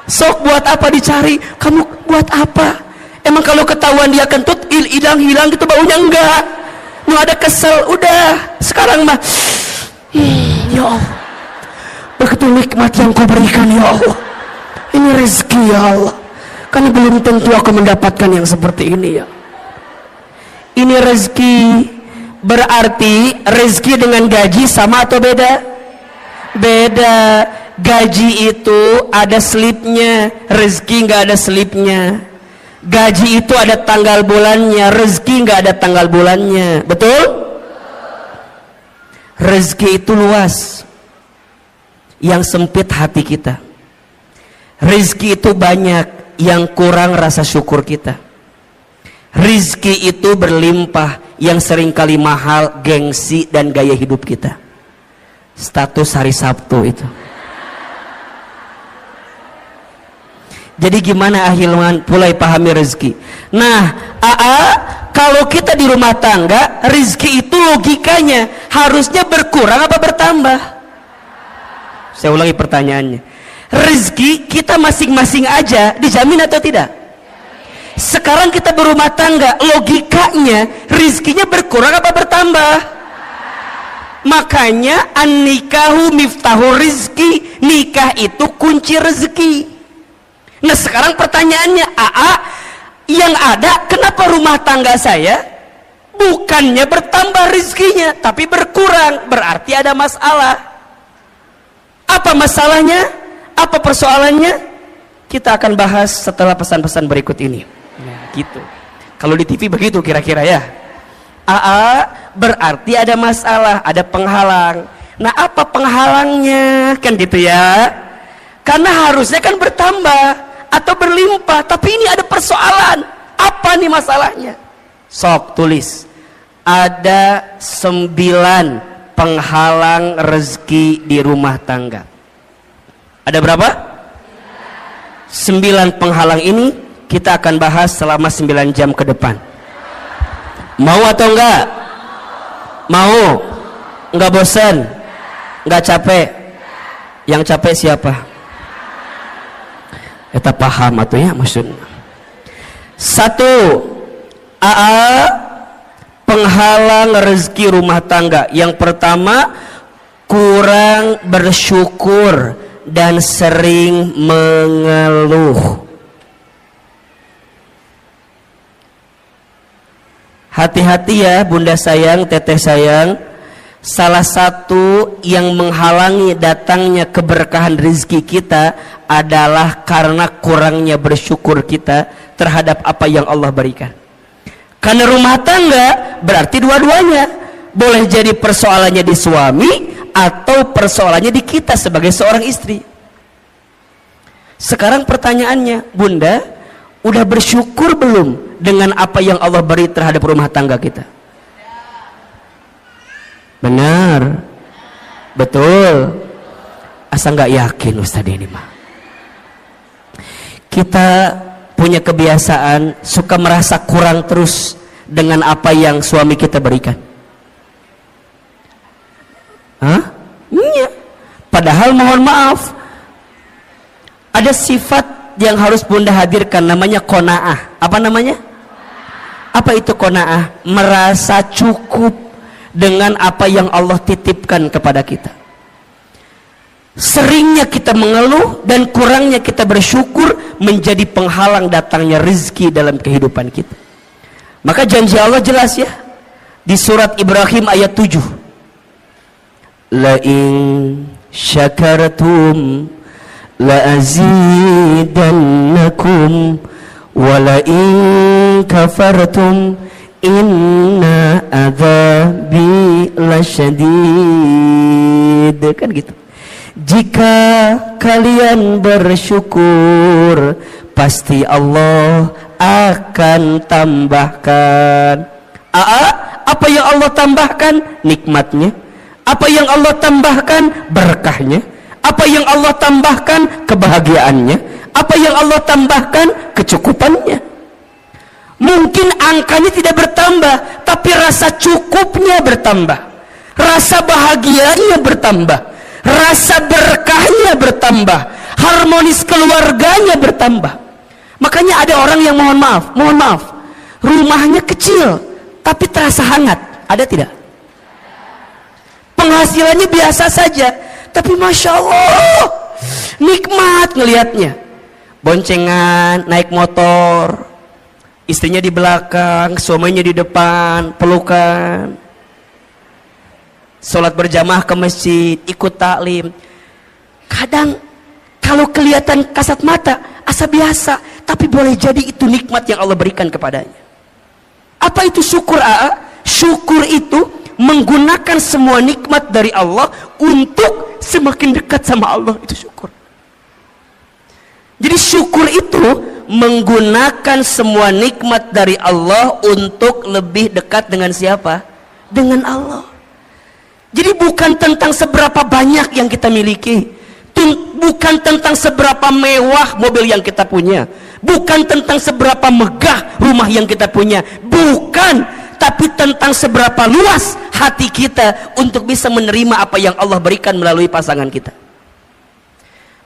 Sok buat apa dicari? Kamu buat apa? Emang kalau ketahuan dia kentut hilang gitu baunya? Enggak. Nu ada kesel udah. Sekarang mah ya Allah, begitu nikmat yang kau berikan ya Allah. Ini rezeki ya Allah. Kan belum tentu aku mendapatkan yang seperti ini ya. Ini rezeki. Berarti rezeki dengan gaji sama atau beda? Beda. Gaji itu ada slipnya, rezeki nggak ada slipnya. Gaji itu ada tanggal bulannya, rezeki nggak ada tanggal bulannya. Betul? Rezeki itu luas, yang sempit hati kita. Rezeki itu banyak, yang kurang rasa syukur kita. Rezeki itu berlimpah, yang seringkali mahal gengsi dan gaya hidup kita. Status hari Sabtu itu. Jadi gimana ahilman mulai pahami rezeki? Nah, kalau kita di rumah tangga, rezeki itu logikanya harusnya berkurang apa bertambah? Saya ulangi pertanyaannya. Rezeki kita masing-masing aja dijamin atau tidak? Sekarang kita berumah tangga, logikanya rezekinya berkurang apa bertambah? Makanya an-nikahu miftahu rizki, nikah itu kunci rezeki. Nah sekarang pertanyaannya, yang ada kenapa rumah tangga saya bukannya bertambah rezekinya tapi berkurang? Berarti ada masalah. Apa masalahnya? Apa persoalannya? Kita akan bahas setelah pesan-pesan berikut ini. Ya, gitu. Kalau di TV begitu kira-kira ya. Berarti ada masalah, ada penghalang. Nah apa penghalangnya? Kan gitu ya. Karena harusnya kan bertambah atau berlimpah, tapi ini ada persoalan. Apa nih masalahnya? Sok tulis. Ada 9 penghalang rezeki di rumah tangga. Ada berapa? 9 penghalang ini kita akan bahas selama 9 jam ke depan. Mau atau enggak? Mau? Enggak bosan? Enggak capek? Yang capek siapa? Kita paham atau ya maksudnya. 1. Penghalang rezeki rumah tangga. Yang pertama, kurang bersyukur dan sering mengeluh. Hati-hati ya bunda sayang, teteh sayang. Salah satu yang menghalangi datangnya keberkahan rezeki kita adalah karena kurangnya bersyukur kita terhadap apa yang Allah berikan. Karena rumah tangga berarti dua-duanya. Boleh jadi persoalannya di suami atau persoalannya di kita sebagai seorang istri. Sekarang pertanyaannya, bunda, udah bersyukur belum dengan apa yang Allah beri terhadap rumah tangga kita? Benar, betul. Asa nggak yakin Ustadz ini mah. Kita punya kebiasaan suka merasa kurang terus dengan apa yang suami kita berikan. Iya. Padahal mohon maaf, ada sifat yang harus bunda hadirkan, namanya qanaah. Apa namanya? Apa itu qanaah? Merasa cukup dengan apa yang Allah titipkan kepada kita. Seringnya kita mengeluh dan kurangnya kita bersyukur menjadi penghalang datangnya rezeki dalam kehidupan kita. Maka janji Allah jelas ya di surat Ibrahim ayat 7. La in syakartum la azidannakum wa la in kafartum inna adzabi lasyadid. Kan gitu. Jika kalian bersyukur, pasti Allah akan tambahkan. Apa yang Allah tambahkan? Nikmatnya. Apa yang Allah tambahkan? Berkahnya. Apa yang Allah tambahkan? Kebahagiaannya. Apa yang Allah tambahkan? Kecukupannya. Mungkin angkanya tidak bertambah, tapi rasa cukupnya bertambah, rasa bahagianya bertambah, rasa berkahnya bertambah, harmonis keluarganya bertambah. Makanya ada orang yang mohon maaf, rumahnya kecil tapi terasa hangat. Ada tidak? Penghasilannya biasa saja, tapi Masya Allah nikmat ngelihatnya. Boncengan, naik motor, istrinya di belakang, suaminya di depan, pelukan, sholat berjamaah ke masjid, ikut taklim. Kadang kalau kelihatan kasat mata asa biasa, tapi boleh jadi itu nikmat yang Allah berikan kepadanya. Apa itu syukur? Syukur itu menggunakan semua nikmat dari Allah untuk semakin dekat sama Allah. Itu syukur. Jadi syukur itu menggunakan semua nikmat dari Allah untuk lebih dekat dengan siapa? Dengan Allah. Jadi bukan tentang seberapa banyak yang kita miliki, bukan tentang seberapa mewah mobil yang kita punya, bukan tentang seberapa megah rumah yang kita punya, bukan, tapi tentang seberapa luas hati kita untuk bisa menerima apa yang Allah berikan melalui pasangan kita.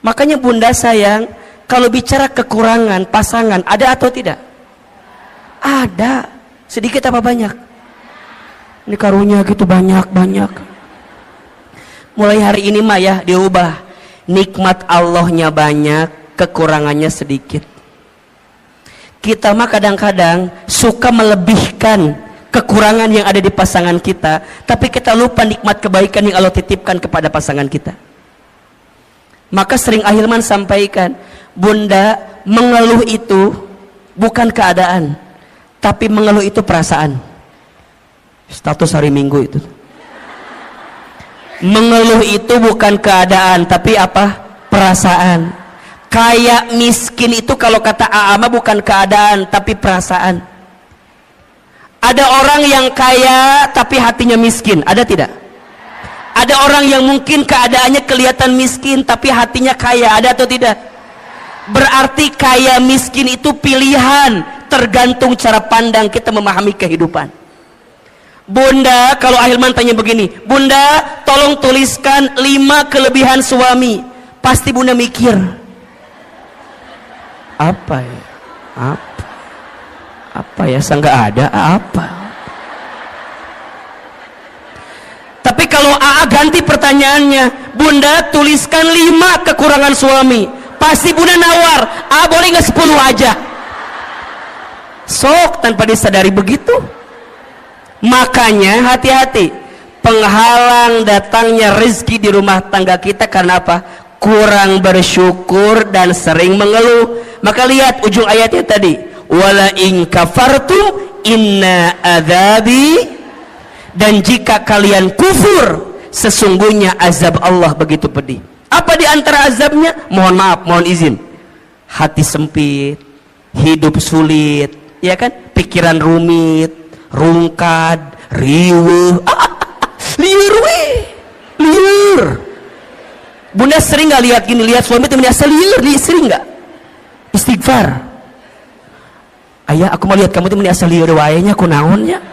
Makanya bunda sayang, kalau bicara kekurangan pasangan, ada atau tidak? Ada. Sedikit apa banyak? Ini karunia gitu banyak. Mulai hari ini mah ya diubah. Nikmat Allahnya banyak, kekurangannya sedikit. Kita mah kadang-kadang suka melebihkan kekurangan yang ada di pasangan kita, tapi kita lupa nikmat kebaikan yang Allah titipkan kepada pasangan kita. Maka sering Ahilman sampaikan, bunda, mengeluh itu bukan keadaan, tapi mengeluh itu perasaan. Status hari Minggu itu. Mengeluh itu bukan keadaan, tapi apa? Perasaan. Kayak miskin itu kalau kata Aama bukan keadaan, tapi perasaan. Ada orang yang kaya tapi hatinya miskin, ada tidak? Ada orang yang mungkin keadaannya kelihatan miskin tapi hatinya kaya, ada atau tidak? Berarti kaya miskin itu pilihan, tergantung cara pandang kita memahami kehidupan. Bunda, kalau Ahilman tanya begini, bunda tolong tuliskan 5 kelebihan suami, pasti bunda mikir, apa ya? Apa ya? Nggak ada apa. Tapi kalau AA ganti pertanyaannya, bunda tuliskan 5 kekurangan suami, pasti bunda nawar, boleh nggak 10 aja? Sok tanpa disadari begitu. Makanya hati-hati, penghalang datangnya rezeki di rumah tangga kita karena apa? Kurang bersyukur dan sering mengeluh. Maka lihat ujung ayatnya tadi, wala in kafartum inna adzabi, dan jika kalian kufur sesungguhnya azab Allah begitu pedih. Apa di antara azabnya? Mohon maaf, mohon izin, hati sempit, hidup sulit, ya kan? Pikiran rumit, rungkad, riweuh, liur. Bunda sering nggak lihat gini, lihat suami temennya liur, sering nggak? Istighfar. Ayah, aku mau lihat kamu temennya liur, wayanya kunaonnya.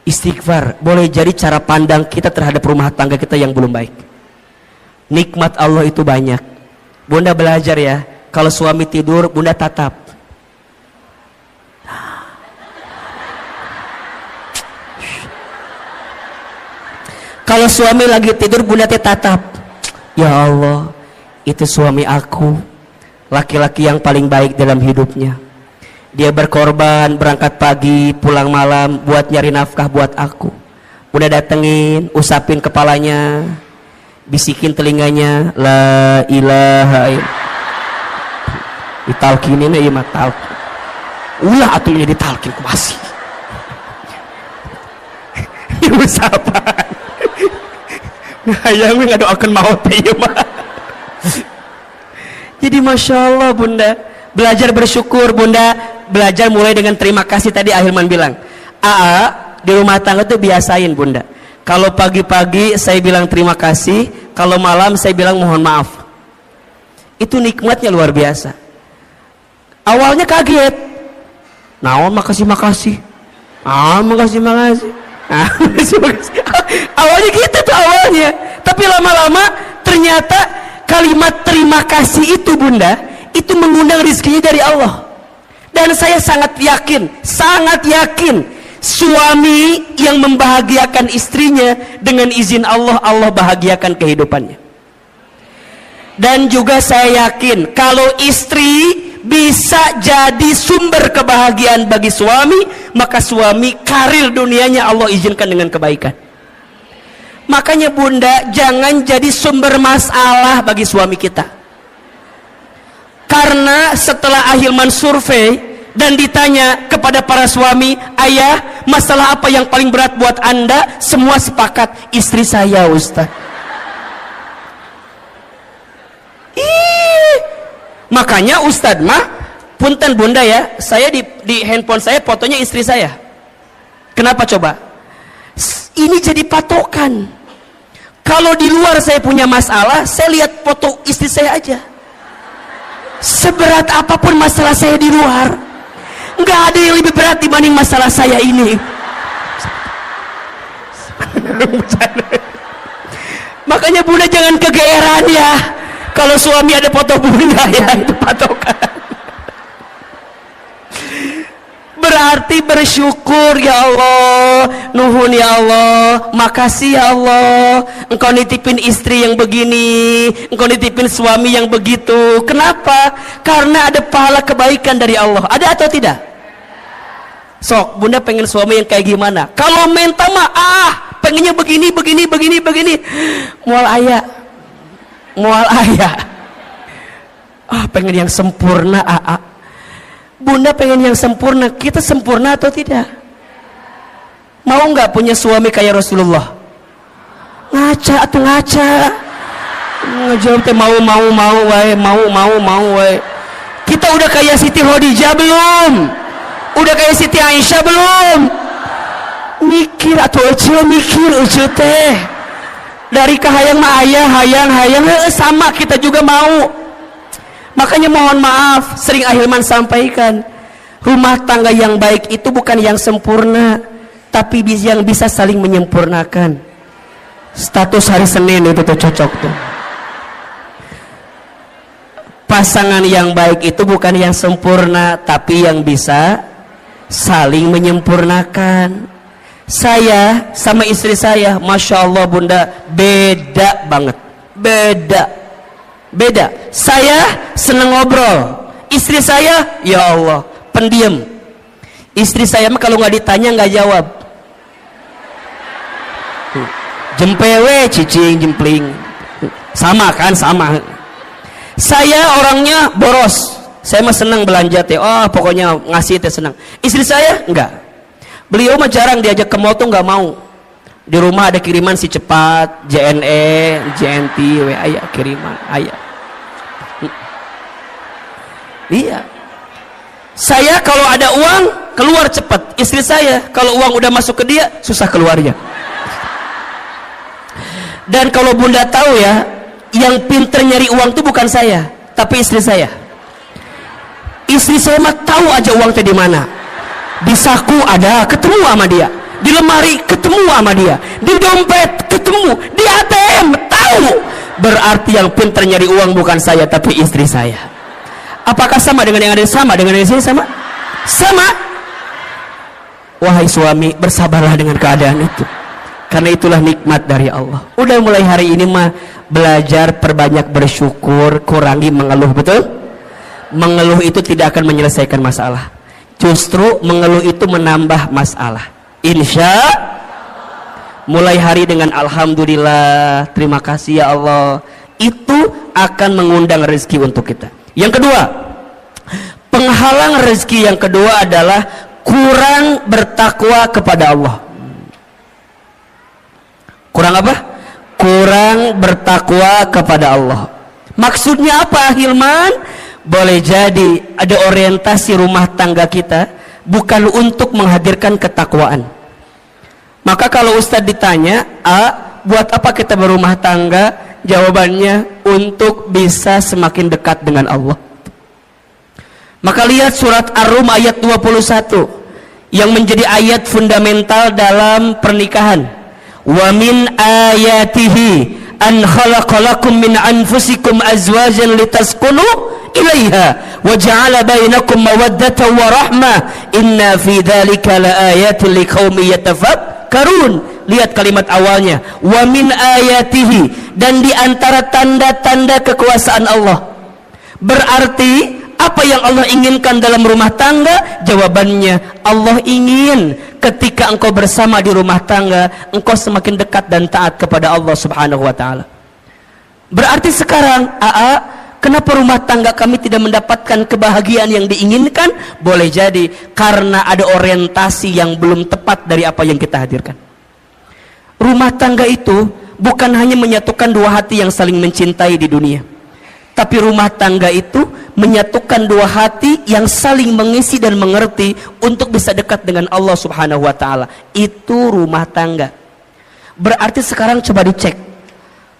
Istighfar boleh jadi cara pandang kita terhadap rumah tangga kita yang belum baik. Nikmat Allah itu banyak. Bunda belajar ya, kalau suami tidur bunda tatap. Kalau suami lagi tidur bunda tatap. Ya Allah, itu suami aku, laki-laki yang paling baik dalam hidupnya. Dia berkorban, berangkat pagi, pulang malam buat nyari nafkah buat aku. Bunda datengin, usapin kepalanya, bisikin telinganya, la ilaha illallah. Ditalkinin ya mah talkin. Ulah atunya ditalkin ku masih. Usapan. Hayang ngadoakeun maot ieu mah. Jadi Masya Allah bunda, belajar bersyukur bunda, belajar mulai dengan terima kasih. Tadi Ahilman bilang, di rumah tangga tuh biasain bunda, kalau pagi-pagi saya bilang terima kasih, kalau malam saya bilang mohon maaf. Itu nikmatnya luar biasa. Awalnya kaget. Nah, makasih. Makasih. Awalnya gitu tuh awalnya. Tapi lama-lama ternyata kalimat terima kasih itu Bunda, itu mengundang rezekinya dari Allah. Dan saya sangat yakin suami yang membahagiakan istrinya dengan izin Allah, Allah bahagiakan kehidupannya. Dan juga saya yakin kalau istri bisa jadi sumber kebahagiaan bagi suami, maka suami karir dunianya Allah izinkan dengan kebaikan. Makanya Bunda, jangan jadi sumber masalah bagi suami kita. Karena setelah Ahilman survei dan ditanya kepada para suami, ayah, masalah apa yang paling berat buat Anda? Semua sepakat, istri saya, Ustaz. Makanya Ustadz mah punten Bunda ya, saya di handphone saya fotonya istri saya. Kenapa coba? Ini jadi patokan. Kalau di luar saya punya masalah, saya lihat foto istri saya aja. Seberat apapun masalah saya di luar, nggak ada yang lebih berat dibanding masalah saya ini. Makanya Bunda jangan kegeeran ya kalau suami ada foto Bunda, ya itu patokan. Berarti bersyukur, ya Allah, nuhun ya Allah, makasih ya Allah, engkau nitipin istri yang begini, engkau nitipin suami yang begitu. Kenapa? Karena ada pahala kebaikan dari Allah. Ada atau tidak? Sok, Bunda pengen suami yang kayak gimana? Kalau minta mah pengennya begini. Mual ayah. Pengen yang sempurna. Bunda pengen yang sempurna. Kita sempurna atau tidak? Mau nggak punya suami kayak Rasulullah? Ngaca. Ngejawab teh mau wae. Kita udah kayak Siti Khadijah belum? Udah kayak Siti Aisyah belum? Mikir atau mikir teh. Dari kahayang mah ayah, hayang sama kita juga mau. Makanya mohon maaf, sering Ahilman sampaikan, rumah tangga yang baik itu bukan yang sempurna, tapi yang bisa saling menyempurnakan. Status hari Senin itu tuh cocok tuh. Pasangan yang baik itu bukan yang sempurna, tapi yang bisa saling menyempurnakan. Saya sama istri saya, Masya Allah Bunda, beda banget. Beda. Saya seneng ngobrol, istri saya, ya Allah, pendiam. Istri saya mah kalau nggak ditanya nggak jawab. Jempewe, cicing, jempling. Sama kan, sama. Saya orangnya boros. Saya mah seneng belanja teh. Pokoknya ngasih teh senang. Istri saya enggak. Beliau mah jarang diajak ke mall tuh nggak mau. Di rumah ada kiriman si cepat, JNE, JNT, WA kiriman, ayah. Iya. Saya kalau ada uang keluar cepat. Istri saya kalau uang udah masuk ke dia susah keluarnya. Dan kalau Bunda tahu ya, yang pinter nyari uang itu bukan saya, tapi istri saya. Istri saya mah tahu aja uang teh di mana. Di saku ada, ketemu sama dia. Di lemari ketemu sama dia. Di dompet ketemu. Di ATM tahu. Berarti yang pinter nyari uang bukan saya, tapi istri saya. Apakah sama dengan yang ada di sini sama? Sama. Wahai suami, bersabarlah dengan keadaan itu. Karena itulah nikmat dari Allah. Udah mulai hari ini mah belajar perbanyak bersyukur, kurangi mengeluh, betul? Mengeluh itu tidak akan menyelesaikan masalah. Justru mengeluh itu menambah masalah. Insya mulai hari dengan alhamdulillah, terima kasih ya Allah, itu akan mengundang rezeki untuk kita. Yang kedua, penghalang rezeki yang kedua adalah kurang bertakwa kepada Allah. Kurang apa? Kurang bertakwa kepada Allah. Maksudnya apa, Hilman? Boleh jadi ada orientasi rumah tangga kita bukan untuk menghadirkan ketakwaan. Maka kalau Ustadz ditanya, buat apa kita berumah tangga? Jawabannya untuk bisa semakin dekat dengan Allah. Maka lihat surat Ar-Rum ayat 21 yang menjadi ayat fundamental dalam pernikahan. Wa min ayatihi an khalaqalakum min anfusikum azwajan litaskunu ilaiha wa ja'ala bainakum mawaddatan wa rahmah inna fi dzalika laayatin liqaumin yatafakkarun. Lihat kalimat awalnya, wa min ayatihi, dan di antara tanda-tanda kekuasaan Allah. Berarti apa yang Allah inginkan dalam rumah tangga? Jawabannya, Allah ingin ketika engkau bersama di rumah tangga, engkau semakin dekat dan taat kepada Allah Subhanahu wa ta'ala. Berarti sekarang, kenapa rumah tangga kami tidak mendapatkan kebahagiaan yang diinginkan? Boleh jadi karena ada orientasi yang belum tepat dari apa yang kita hadirkan. Rumah tangga itu bukan hanya menyatukan dua hati yang saling mencintai di dunia, tapi rumah tangga itu menyatukan dua hati yang saling mengisi dan mengerti untuk bisa dekat dengan Allah Subhanahu wa ta'ala. Itu rumah tangga. Berarti sekarang coba dicek,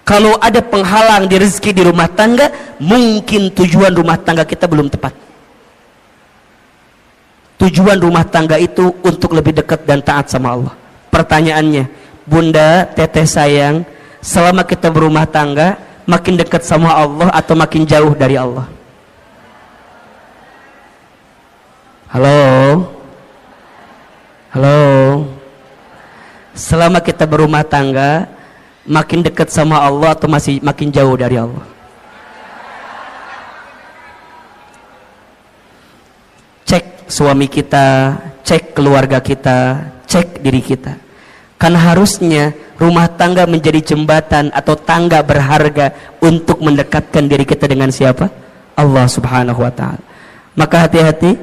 kalau ada penghalang di rezeki di rumah tangga, mungkin tujuan rumah tangga kita belum tepat. Tujuan rumah tangga itu untuk lebih dekat dan taat sama Allah. Pertanyaannya, Bunda, teteh sayang, selama kita berumah tangga, makin dekat sama Allah atau makin jauh dari Allah? Halo? Halo? Selama kita berumah tangga, makin dekat sama Allah atau masih makin jauh dari Allah? Cek suami kita, cek keluarga kita, cek diri kita. Karena harusnya rumah tangga menjadi jembatan atau tangga berharga untuk mendekatkan diri kita dengan siapa? Allah Subhanahu wa ta'ala. Maka hati-hati,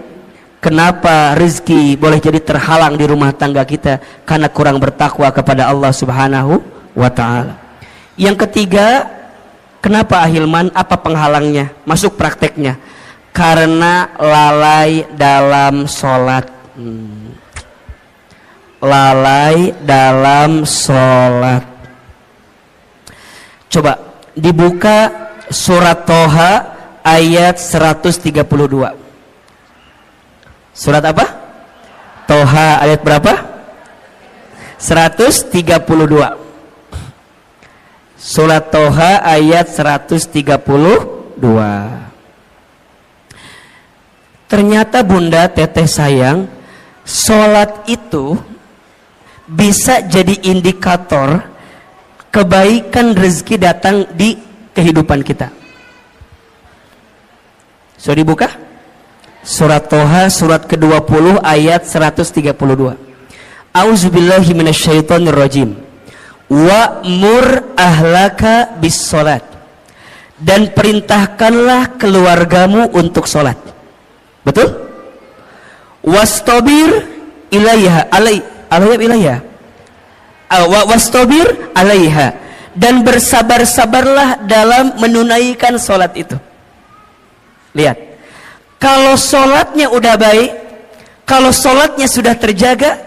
kenapa rezeki boleh jadi terhalang di rumah tangga kita? Karena kurang bertakwa kepada Allah Subhanahu wa ta'ala. Yang ketiga, kenapa Ahilman? Apa penghalangnya? Masuk prakteknya. Karena lalai dalam sholat. Lalai dalam sholat. Coba dibuka surat Toha ayat 132. Surat apa? Toha ayat berapa? 132. Surat Toha ayat 132. Ternyata Bunda, teteh sayang, sholat itu bisa jadi indikator kebaikan rezeki datang di kehidupan kita. Sudah dibuka? Surat Toha surat ke-20 ayat 132. A'udzubillahi minasyaitonirrajim. Wa'mur ahlaka bis sholat, dan perintahkanlah keluargamu untuk sholat. Betul? Wastabir ilaiha wastabir alaiha, dan bersabar-sabarlah dalam menunaikan sholat itu. Lihat, kalau sholatnya udah baik, kalau sholatnya sudah terjaga,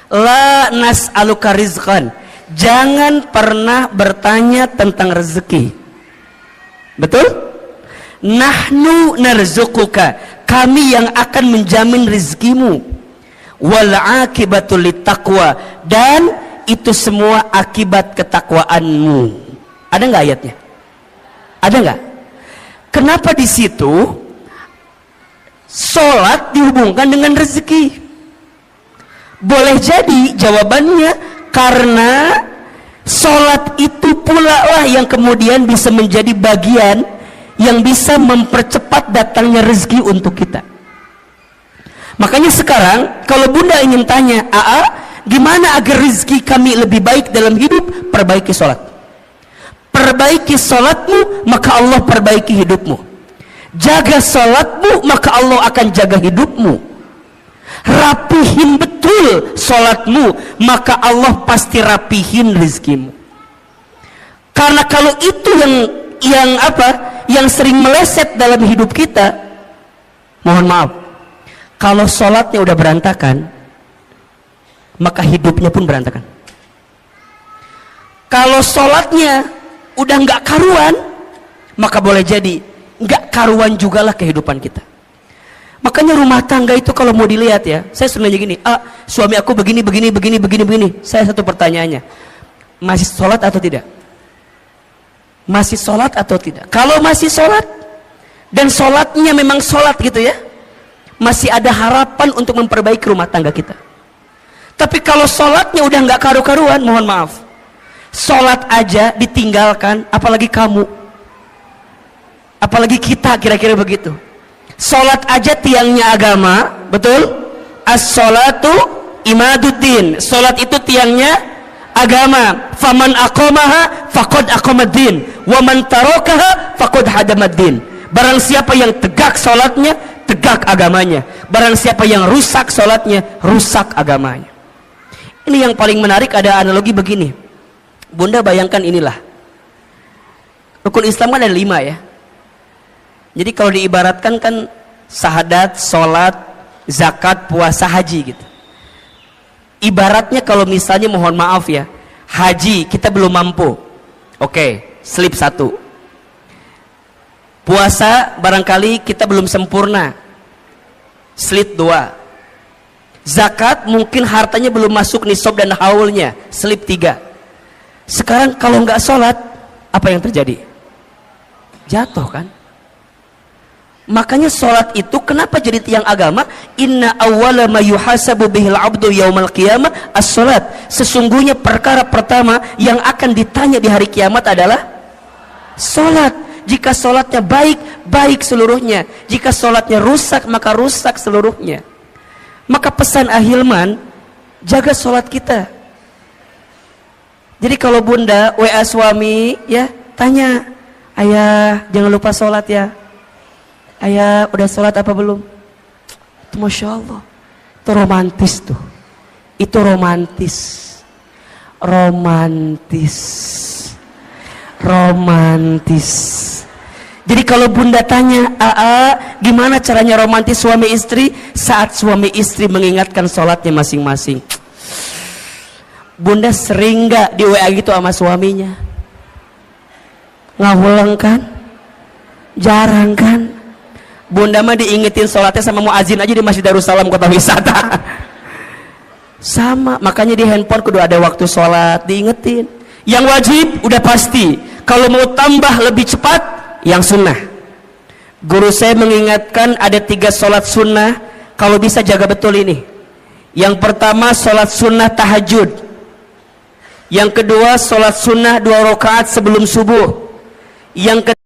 la nas'aluka rizqan, jangan pernah bertanya tentang rezeki. Betul? Nahnu narzuquka, kami yang akan menjamin rezekimu. Wal akibatul littaqwa, dan itu semua akibat ketakwaanmu. Ada nggak ayatnya? Ada nggak? Kenapa di situ sholat dihubungkan dengan rezeki? Boleh jadi jawabannya karena sholat itu pula lah yang kemudian bisa menjadi bagian yang bisa mempercepat datangnya rezeki untuk kita. Makanya sekarang kalau Bunda ingin tanya, gimana agar rezeki kami lebih baik dalam hidup? Perbaiki sholat. Perbaiki sholatmu, maka Allah perbaiki hidupmu. Jaga sholatmu, maka Allah akan jaga hidupmu. Rapihin betul sholatmu, maka Allah pasti rapihin rezekimu. Karena kalau itu yang sering meleset dalam hidup kita, mohon maaf, kalau sholatnya udah berantakan, maka hidupnya pun berantakan. Kalau sholatnya udah nggak karuan, maka boleh jadi nggak karuan juga lah kehidupan kita. Makanya rumah tangga itu kalau mau dilihat ya, saya sering nanya gini, suami aku begini. Saya satu pertanyaannya, masih sholat atau tidak? Masih sholat atau tidak? Kalau masih sholat, dan sholatnya memang sholat gitu ya, masih ada harapan untuk memperbaiki rumah tangga kita. Tapi kalau sholatnya udah nggak karu-karuan, mohon maaf, sholat aja ditinggalkan, apalagi kamu, apalagi kita, kira-kira begitu. Sholat aja tiangnya agama, betul? As-sholatu imaduddin. Sholat itu tiangnya agama. Faman aqamaha faqad aqamaddin, wa man tarakaha faqad hadamaddin. Barang siapa yang tegak sholatnya, tegak agamanya. Barang siapa yang rusak sholatnya, rusak agamanya. Ini yang paling menarik, ada analogi begini. Bunda bayangkan inilah, rukun Islam kan ada 5 ya. Jadi kalau diibaratkan kan syahadat, sholat, zakat, puasa, haji gitu. Ibaratnya kalau misalnya, mohon maaf ya, haji kita belum mampu, oke, slip 1. Puasa barangkali kita belum sempurna, slip 2. Zakat mungkin hartanya belum masuk nisab dan haulnya, slip 3. Sekarang kalau nggak sholat, apa yang terjadi? Jatuh kan? Makanya sholat itu kenapa jadi tiang agama? Inna awwala ma yuhasabu bihil abdu yaumal qiyamah as-sholat. Sesungguhnya perkara pertama yang akan ditanya di hari kiamat adalah sholat. Jika sholatnya baik, baik seluruhnya. Jika sholatnya rusak, maka rusak seluruhnya. Maka pesan Ahilman, jaga sholat kita. Jadi kalau bunda WA suami ya, tanya, ayah jangan lupa sholat ya. Ayah udah sholat apa belum? Itu Masya Allah, itu romantis tuh. Itu romantis. Jadi kalau bunda tanya, gimana caranya romantis suami istri? Saat suami istri mengingatkan sholatnya masing-masing. Bunda sering gak di WA gitu sama suaminya? Ngawulang kan? Jarang kan? Bunda mah diingetin sholatnya sama muazin aja di Masjid Darussalam Kota Wisata. Sama, makanya di handphone kudu ada waktu sholat, diingetin. Yang wajib udah pasti. Kalau mau tambah lebih cepat, yang sunnah. Guru saya mengingatkan ada 3 sholat sunnah. Kalau bisa jaga betul ini. Yang pertama sholat sunnah tahajud. Yang kedua sholat sunnah 2 rakaat sebelum subuh. Yang